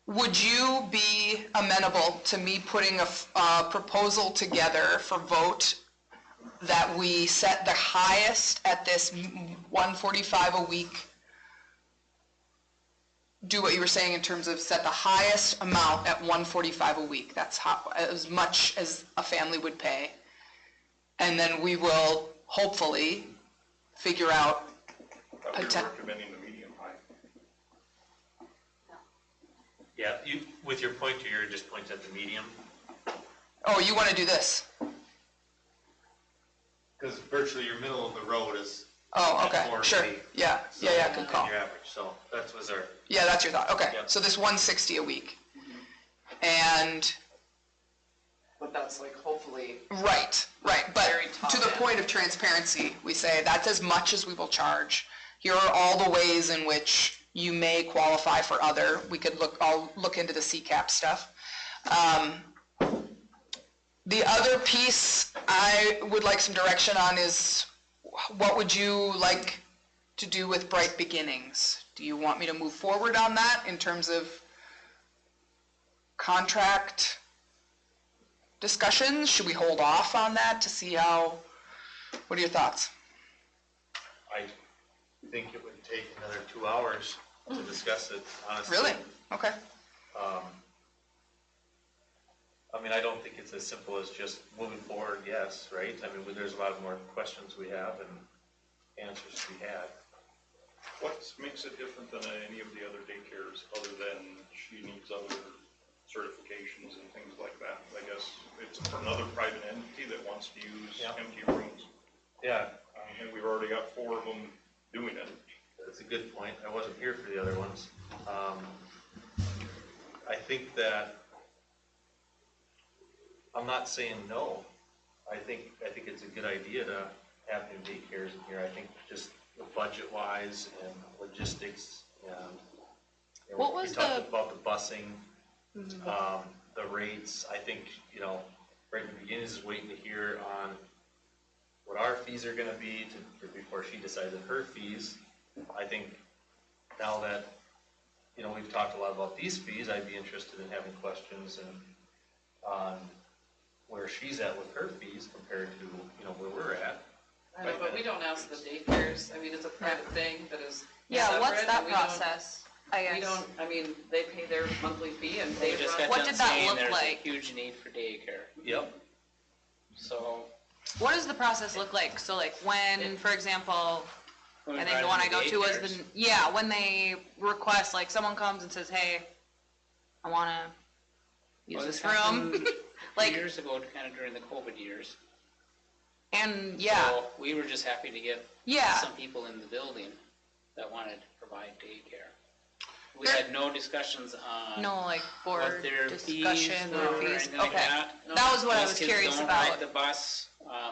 would you be amenable to me putting a proposal together for vote that we set the highest at this 145 a week? Do what you were saying in terms of set the highest amount at 145 a week. That's as much as a family would pay. And then we will hopefully figure out I'd be Poten- recommending the medium high. Yeah, with your pointer, you're just pointing at the medium, oh, you want to do this? because virtually your middle of the road is. Oh, at okay, 4 sure. feet. Yeah, So, good and call. your average, so that was our, Yeah, that's your thought. Okay, Yep. so this 160 a week. And, But that's like hopefully, right. But Very top to the end. point of transparency, we say that's as much as we will charge. Here are all the ways in which you may qualify for other. I'll look into the CCAP stuff. The other piece I would like some direction on is, what would you like to do with Bright Beginnings? Do you want me to move forward on that in terms of contract discussions? Should we hold off on that to see what are your thoughts? I think it would take another 2 hours to discuss it, honestly. Really? Okay. I mean, I don't think it's as simple as just moving forward, yes, right? I mean, there's a lot more questions we have and answers to be had. What makes it different than any of the other daycares, other than she needs other certifications and things like that? I guess it's another private entity that wants to use Yeah. empty rooms, Yeah, and we've already got 4 of them doing it. that's a good point. I wasn't here for the other ones. I think that, I'm not saying no. I think it's a good idea to have new daycares in here. I think just budget-wise and logistics and, you know, What we was talked the- about the busing, the rates. I think, you know, right in the beginning is waiting to hear on what our fees are gonna be before she decides on her fees. I think now that, you know, we've talked a lot about these fees, I'd be interested in having questions and on where she's at with her fees compared to, you know, where we're at. I know, but we don't ask the daycares, I mean, it's a private thing that is Yeah, what's separate, that and we don't- process, I guess? We don't, I mean, they pay their monthly fee and they We just run. got What done did that saying look there's a like? huge need for daycare. Yep. So, What does the process look like? So like when, for example, when we I think the brought one in I go to was daycares, the, yeah, when they request, like someone comes and says, hey, I wanna use well, this this happened room. 2 Like, years ago, kind of during the COVID years. and yeah, So we were just happy to get yeah, some people in the building that wanted to provide daycare. We There- had no discussions on no like what board their fees discussion were or or fees, anything like okay. that. That was what I Most was kids curious don't about. ride the bus.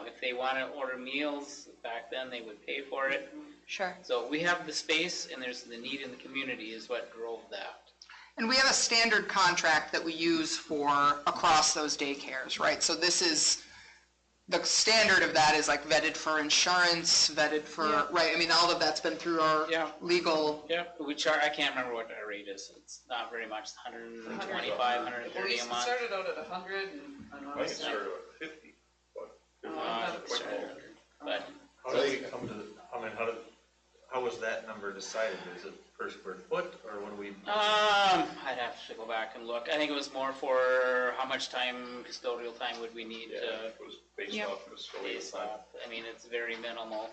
If they want to order meals, back then they would pay for it. Sure. So we have the space and there's the need in the community is what drove that. And we have a standard contract that we use for across those daycares, right? So this is, the standard of that is like vetted for insurance, vetted for, right? I mean, all of that's been through our Yeah. legal, Yeah, we charge, I can't remember what our rate is. It's not very much, 125, Well, 130 we a month. started out at 100 and I I think want it to say. started at 50, but. it was that's quite right. low. But How did we come to, I mean, how was that number decided? Is it per square foot, or what do we? I'd have to go back and look. I think it was more for how much time, custodial time would we need Yeah, to it was based Yep. off custodial base time. off. I mean, it's very minimal.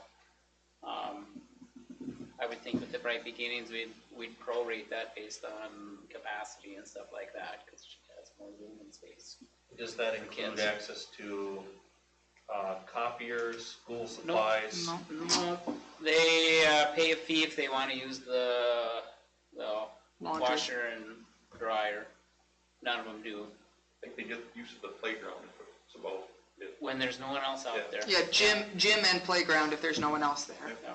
I would think with the Bright Beginnings, we'd prorate that based on capacity and stuff like that, because she has more room and space. Does that include Kids. access to copiers, school supplies? No, they pay a fee if they want to use the Laundry. washer and dryer. None of them do. I think they get use of the playground, but it's about it. When there's no one else out there. yeah, gym and playground if there's no one else there. Yeah.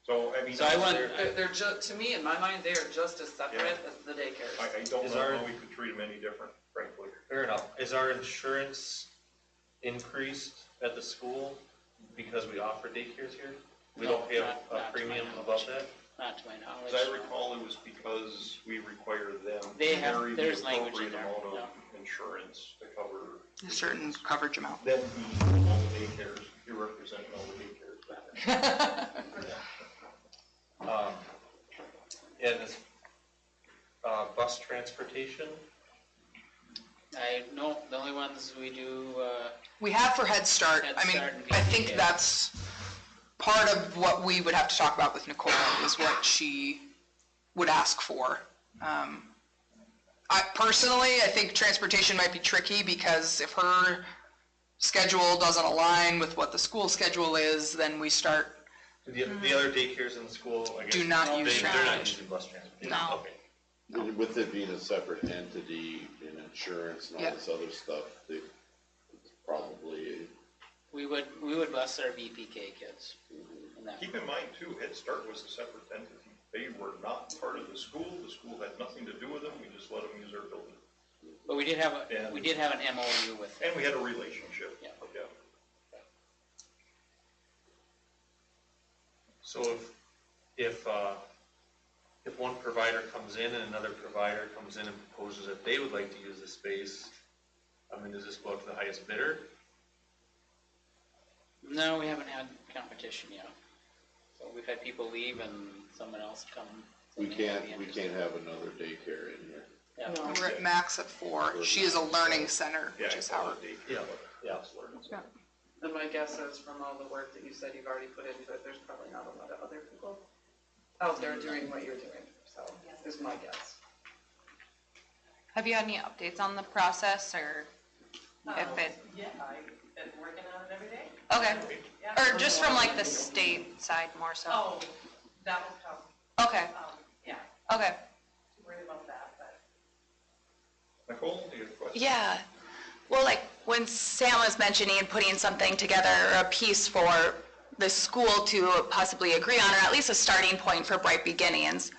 So, I mean. So I want, They're to me, in my mind, they are just as separate as the daycares. I don't Is know our- how we could treat them any different, frankly. Fair enough. Is our insurance increased at the school because we offer daycares here? We No, don't pay a not to my premium knowledge. about that? not to my knowledge. As I recall, it was because we require them They to have- carry the there's language in appropriate there, amount of insurance to cover. A certain coverage amount. Them being all the daycares, you're representing all the daycares. And this, bus transportation? I know, the only ones we do, We have for Head Start, Head I mean, Start and I think VPK. that's part of what we would have to talk about with Nicole, is what she would ask for. I think transportation might be tricky, because if her schedule doesn't align with what the school schedule is, then we start, The other daycares in the school, I guess. Do not use They're not transit. using bus transportation? No. Okay. With it being a separate entity in insurance and all Yeah. this other stuff, it's probably, we would bus our VPK kids. And that- Keep in mind too, Head Start was a separate entity. They were not part of the school had nothing to do with them, we just let them use our building. But we did have an MOU with them. And we had a relationship. Yeah. So if one provider comes in and another provider comes in and proposes that they would like to use the space, I mean, does this go out to the highest bidder? No, we haven't had competition yet. So we've had people leave and someone else come. we saying they might be can't interested. have another daycare in here. Yeah. No. we're at max at 4. She is a learning center, Yeah, which I is call how, it daycare, Yeah, but yeah. it's learning. Yeah. And my guess is from all the work that you said you've already put into it, there's probably not a lot of other people out there doing what you're doing, so, is my guess. Have you had any updates on the process, or if it, Yeah, I've been working on it every day. okay, Yeah. or just from like the state side more so? Oh, that will come, Okay, yeah, okay. worried about that, but. Nicole, do you have a question? Yeah, well, like when Sam was mentioning putting something together, a piece for the school to possibly agree on, or at least a starting point for Bright Beginnings.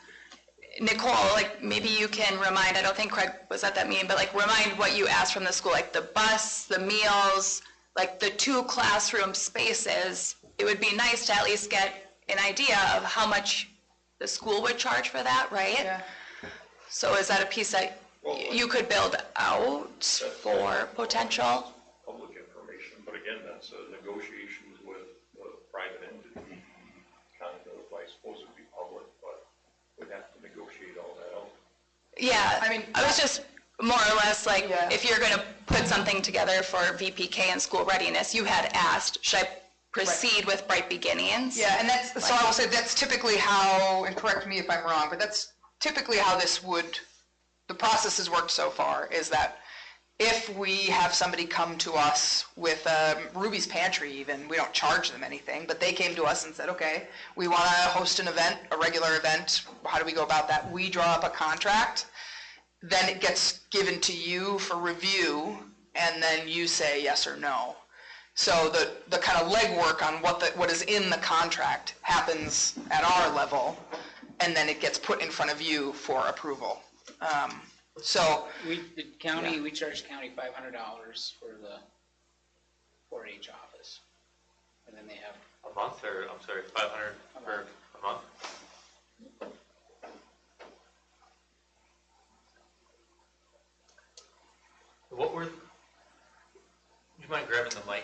Nicole, like maybe you can remind, I don't think Craig was at that meeting, but like remind what you asked from the school, like the bus, the meals, like the 2 classroom spaces. It would be nice to at least get an idea of how much the school would charge for that, right? yeah. So is that a piece that you could build out for potential? Public information, but again, that's a negotiations private entity, kind of, I suppose it'd be public, but we'd have to negotiate all that out. Yeah, I mean, I was just more or less like, Yeah. if you're gonna put something together for VPK and school readiness, you had asked, should I proceed with Bright Beginnings? Yeah, and that's, so I will say that's typically how, and correct me if I'm wrong, but that's typically how the process has worked so far, is that if we have somebody come to us with Ruby's Pantry even, we don't charge them anything, but they came to us and said, okay, we want to host an event, a regular event, how do we go about that? We draw up a contract, then it gets given to you for review, and then you say yes or no. So the kind of legwork on what is in the contract happens at our level, and then it gets put in front of you for approval. So, The county, we charge county $500 for the 4-H office. And then they have, A month, or, I'm sorry, 500 for a month? What were, you mind grabbing the mic?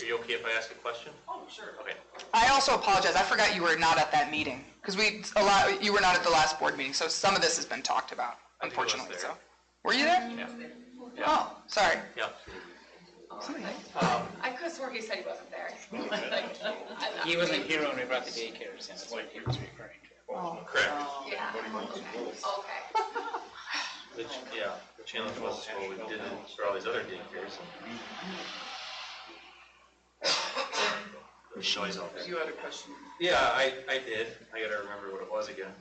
Are you okay if I ask a question? Oh, sure. Okay. I also apologize, I forgot you were not at that meeting, because you were not at the last board meeting, so some of this has been talked about, I think I was unfortunately, there. so. Were you there? Yeah. Oh, sorry. Yeah. I could have sworn he said he wasn't there. he wasn't here when we brought the daycares in, that's what he was referring to. Correct. Yeah. Okay. The challenge was, well, we did it for all these other daycares. There's noise out there. You had a question? Yeah, I did. I gotta remember what it was again.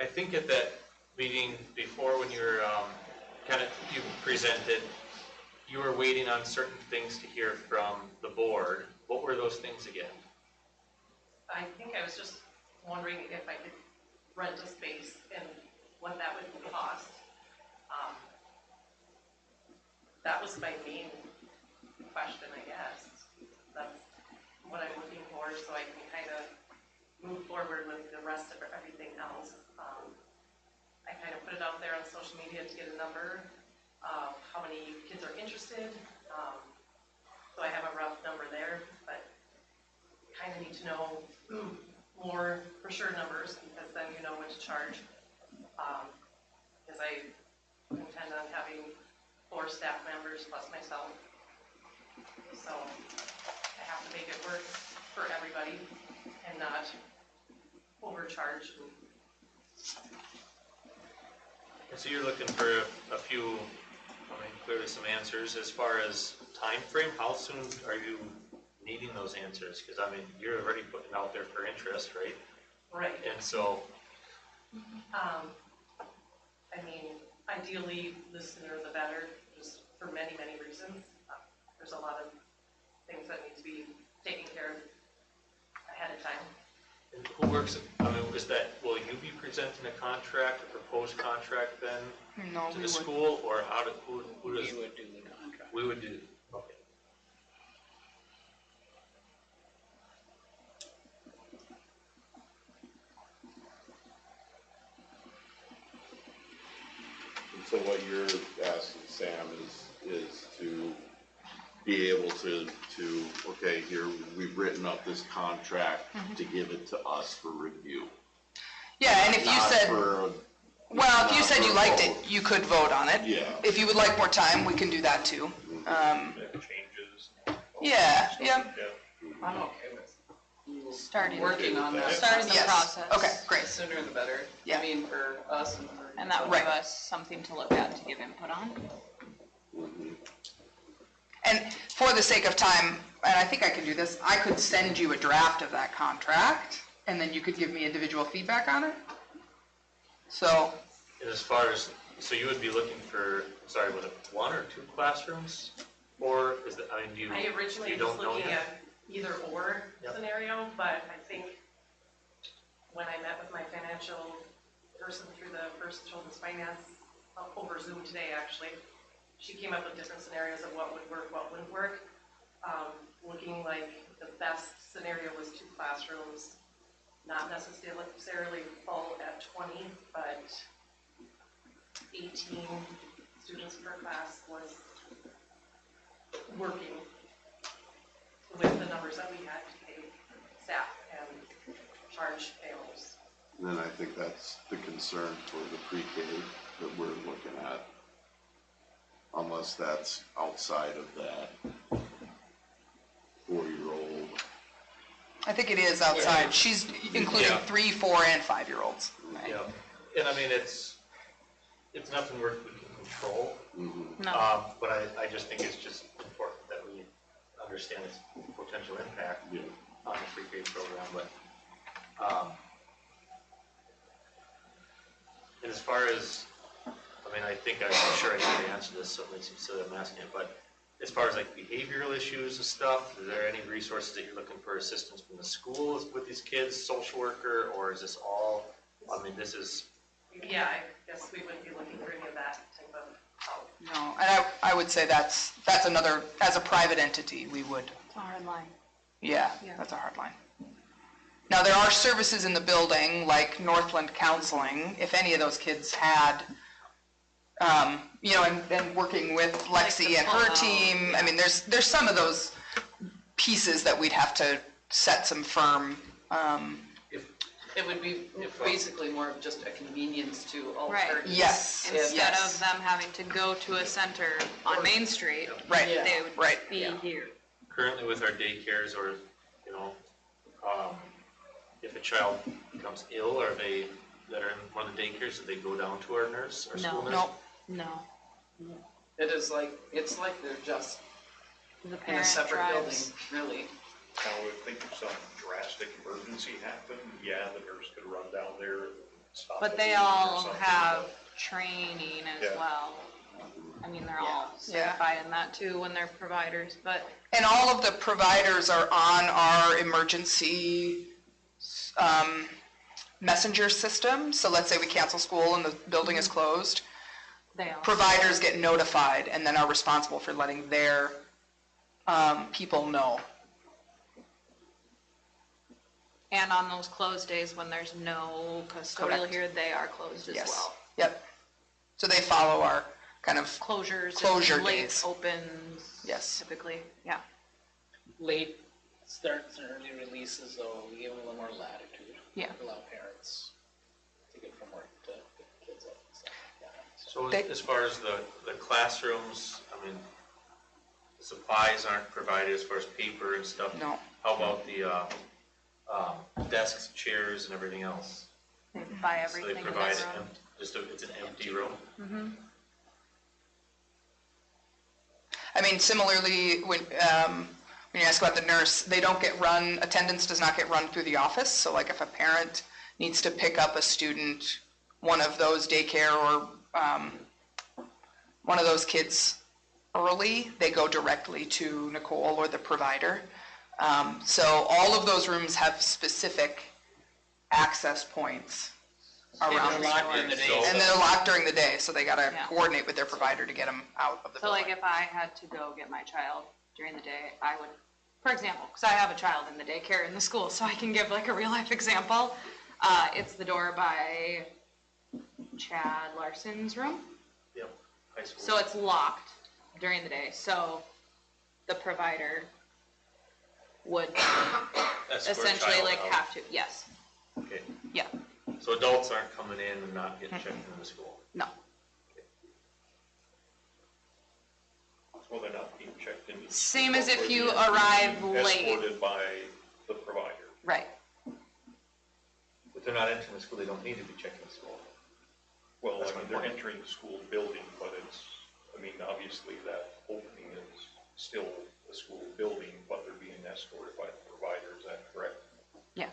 I think at that meeting before, when you were you presented, you were waiting on certain things to hear from the board. What were those things again? I think I was just wondering if I could rent a space and what that would cost. That was my main question, I guess. That's what I'm looking for, so I can kind of move forward with the rest of everything else. I kind of put it out there on social media to get a number of how many kids are interested. So I have a rough number there, but kind of need to know more for sure numbers, because then you know what to charge. Because I intend on having 4 staff members plus myself. So I have to make it work for everybody and not overcharge. And so you're looking for a few, clearly some answers. As far as time frame, how soon are you needing those answers? Because you're already putting out there for interest, right? Right. And so, ideally, the sooner the better, just for many, many reasons. There's a lot of things that need to be taken care of ahead of time. and who works, will you be presenting a contract, a proposed contract then No, to we the would. school, or who does? We would do the contract. We would do, okay. And so what you're asking, Sam, is to be able to, okay, here, we've written up this contract to give it to us for review. Yeah, and if you Not said, for a- well, if you not said for you a liked vote. it, you could vote on it. Yeah. If you would like more time, we can do that too. Changes. Yeah, yeah. I'm okay with Starting. working on that. Starting the Yes. process. Okay, The great. sooner the better. Yeah. I mean, for us and for. And that will Right. give us something to look at to give input on. And for the sake of time, and I think I can do this, I could send you a draft of that contract, and then you could give me individual feedback on it. So, And as far as, so you would be looking for, was it 1 or 2 classrooms? Or is that, I originally you was don't know looking yet? at either or Yep. scenario, but I think when I met with my financial person through the First Children's Finance over Zoom today, actually, she came up with different scenarios of what would work, what wouldn't work. Looking like the best scenario was 2 classrooms, not necessarily full at 20, but 18 students per class was working with the numbers that we had to pay staff and charge families. And then I think that's the concern for the pre-K that we're looking at. Unless that's outside of that 4-year-old. I think it is outside. She's including Yeah. 3, 4, and 5-year-olds. Yeah, and I mean, it's nothing we can control. No. But I just think it's just important that we understand its potential impact on the pre-K program, but, and as far as, I mean, I'm sure I know the answer to this, so it makes me silly I'm asking it, but as far as like behavioral issues and stuff, is there any resources that you're looking for assistance from the schools with these kids, social worker, or is this all, I mean, this is, Yeah, I guess we wouldn't be looking for any of that type of help. No, and I would say that's another, as a private entity, we would, It's a hard line. yeah, Yeah. that's a hard line. Now, there are services in the building, like Northland Counseling, if any of those kids had, and working with Lexi and her team, I mean, there's some of those pieces that we'd have to set some firm, It would be basically more of just a convenience to alternatives. Yes. Instead of them having to go to a center on Main Street, right, they would right. be here. currently with our daycares or, if a child becomes ill or that are in one of the daycares, do they go down to our nurse, our school nurse? No. It's like they're just The in a parent separate drives. building, really. Now, if think if some drastic emergency happened, yeah, the nurse could run down there and stop. But the they bleeding or all something, have but- training as Yeah. well. I mean, they're all Yeah. certified in that too when they're providers, but And all of the providers are on our emergency messenger system. So let's say we cancel school and the building is closed. they all. Providers get notified and then are responsible for letting their people know. And on those closed days when there's no custodial Correct. here, they are closed as Yes. well. Yep. So they follow our kind of, Closures. Closure and late days. opens. Yes. Typically, yeah. Late starts and early releases, though, we give them a little more latitude. Yeah. Allow parents to get from work to pick the kids up and stuff like that. So They- as far as the classrooms, I mean, the supplies aren't provided as far as paper and stuff. no. How about the desks, chairs, and everything else? They buy So everything they in their provide room. it's an empty room? I mean, similarly, when you ask about the nurse, they don't get run, attendance does not get run through the office. So like if a parent needs to pick up a student, one of those daycare or one of those kids early, they go directly to Nicole or the provider. So all of those rooms have specific access points around. they're locked in the day. And they're locked during the day, so they gotta Yeah. coordinate with their provider to get them out of the So building. like if I had to go get my child during the day, I would, for example, because I have a child in the daycare in the school, so I can give like a real life example. It's the door by Chad Larson's room. Yep, high school. So it's locked during the day, so the provider would That's for a essentially child like out. have to, yes, Okay, yeah, so adults aren't coming in and not getting checked into the school? no. So they're not being checked into. the Same school, as if but you they're arrive being late. Escorted by the provider. Right, If they're not entering the school, they don't need to be checking the school. Well, That's I mean, my they're point. entering the school building, but obviously that opening is still the school building, but they're being escorted by the provider, is that correct? yeah,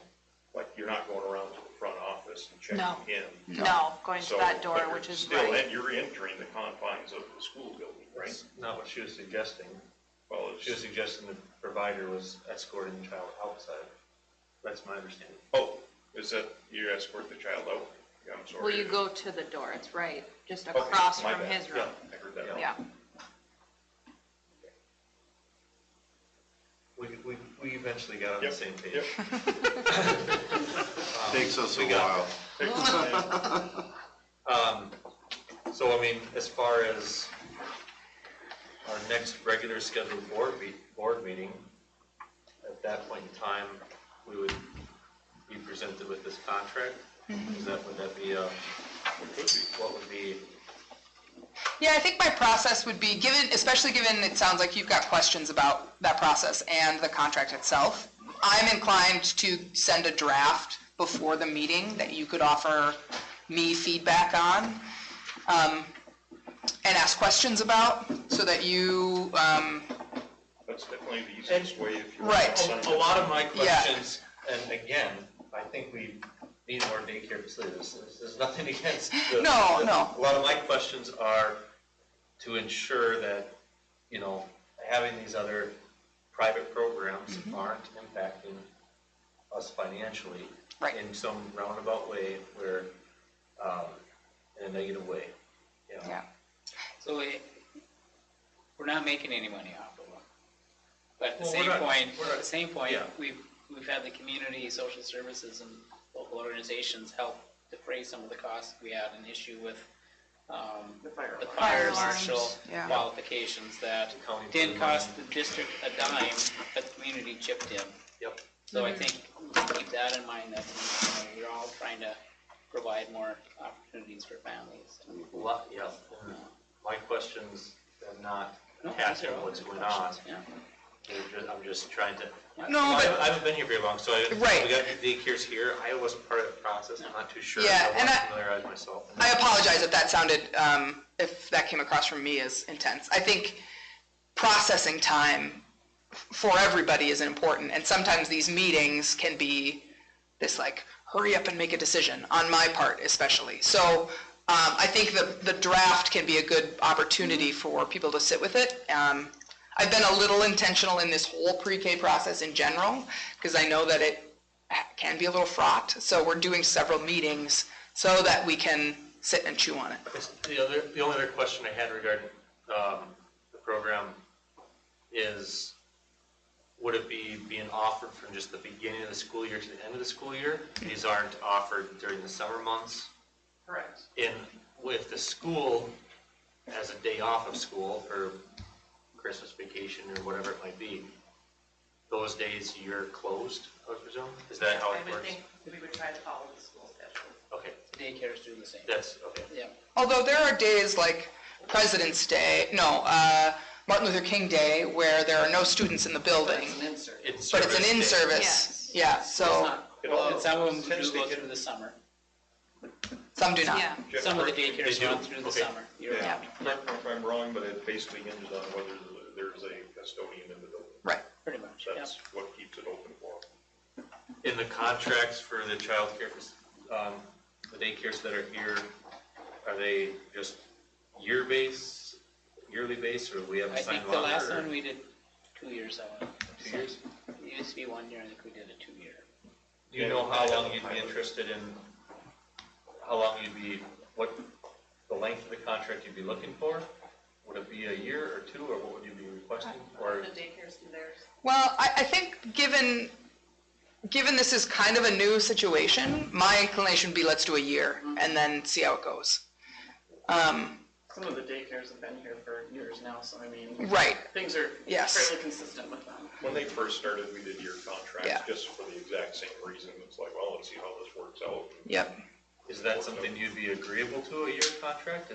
Like, you're not going around to the front office and No. checking in. no, going to So, that door, but you're which is still, right. and you're entering the confines of the school building, right? That's not what she was suggesting. Well, She was suggesting the provider was escorting the child outside. That's my understanding. oh, is that, you escort the child out? Yeah, I'm sorry. Well, you go to the door, it's right, just Okay, across my from bad. his room, Yeah, I heard that wrong. yeah. We eventually got on the Yep, same page. yep. Takes us a we got while. Take the time. So, I mean, as far as our next regular scheduled board meeting, at that point in time, we would be presented with this contract? Would that be what would be? Yeah, I think my process would be, especially given it sounds like you've got questions about that process and the contract itself, I'm inclined to send a draft before the meeting that you could offer me feedback on, and ask questions about, so that you, That's definitely the easiest way if you. Right. A lot of my questions, and again, I think we need more daycare facilities. There's nothing against. No. A lot of my questions are to ensure that, having these other private programs aren't impacting us financially Right. in some roundabout way where, in a negative way. yeah. So we're not making any money off of them. But at the Well, same we're not- point, we're not- yeah. we've had the community, social services, and local organizations help defray some of the costs. We had an issue with the fire marshal yeah. qualifications that County put didn't in cost money. the district a dime, but the community chipped in. Yep. So I think we should keep that in mind, that we're all trying to provide more opportunities for families. My questions have not No, tackled these are all what's good going questions, on. yeah. I'm just trying to. No, I but, haven't been here very long, so Right. we got daycares here. I wasn't part of the process. I'm not too sure. Yeah, I and want to familiarize myself. I apologize if that sounded, if that came across from me as intense. I think processing time for everybody is important, and sometimes these meetings can be this like, hurry up and make a decision, on my part especially. So I think the draft can be a good opportunity for people to sit with it. I've been a little intentional in this whole pre-K process in general, because I know that it can be a little fraught. So we're doing several meetings so that we can sit and chew on it. The only other question I had regarding the program is, would it be being offered from just the beginning of the school year to the end of the school year? These aren't offered during the summer months? Correct. With the school as a day off of school for Christmas vacation or whatever it might be, those days you're closed, I would presume? Is that how it I would works? think we would try to follow the school schedule. Okay, Daycares do the same. that's, okay. Yeah. Although there are days like President's Day, Martin Luther King Day, where there are no students in the building, It's an insert. but it's an day. in-service. Yeah, so And some of them Penn do State go did- through the summer. some do not. Yeah. Some of the daycares They do? run through the Okay. summer. You're Yeah, right. correct me if I'm wrong, but it basically hinges on whether there's a custodian in the building. Right. Pretty much, yeah. That's what keeps it open for them. In the contracts for the childcare, the daycares that are here, are they just yearly base, or do we have I to sign think the longer? last or one we did 2 years out. 2 years? It used to be 1 year, I think we did a 2-year. Do you know how long you'd be interested in, what the length of the contract you'd be looking for? Would it be a year or 2, or what would you be requesting? Or The daycares do theirs. Well, I think given this is kind of a new situation, my inclination would be let's do a year and then see how it goes. Some of the daycares have been here for years now, so I mean, Right, things are Yes. fairly consistent with them. When they first started, we did year Yeah. contracts, just for the exact same reason. It's like, well, let's see how this works out. yep. is that something you'd be agreeable to, a year contract?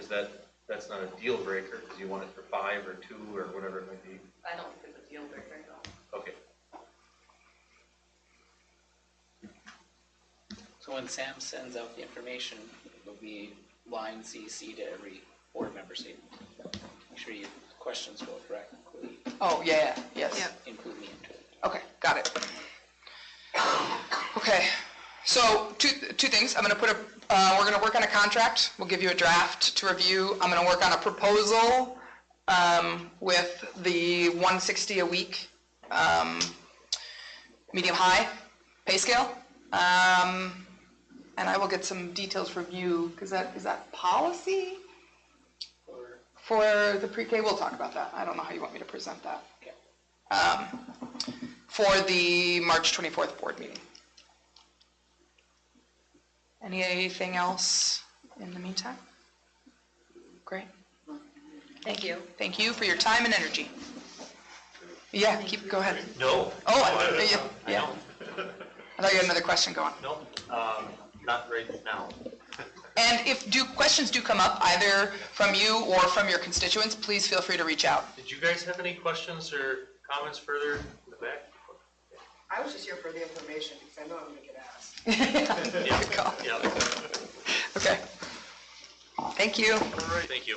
That's not a deal breaker, because you want it for 5 or 2 or whatever it might be? I don't think it's a deal breaker, no. Okay. So when Sam sends out the information, it will be line CC to every board member, so make sure your questions go directly, Oh, yeah, yes. Yep. include me into it. Okay, got it. Okay, so two things. I'm gonna we're gonna work on a contract. We'll give you a draft to review. I'm gonna work on a proposal with the 160 a week medium-high pay scale. And I will get some details from you, because is that policy for the pre-K? We'll talk about that. I don't know how you want me to present that. For the March 24th board meeting. Anything else in the meantime? Great. Thank you. Thank you for your time and energy. Yeah, go ahead. No. Oh, I yeah. don't. I thought you had another question going. No, not right now. And if questions do come up, either from you or from your constituents, please feel free to reach out. Did you guys have any questions or comments further in the back? I was just here for the information because I know I'm gonna get asked. Good call. Yeah. Okay. Thank you. All right, thank you.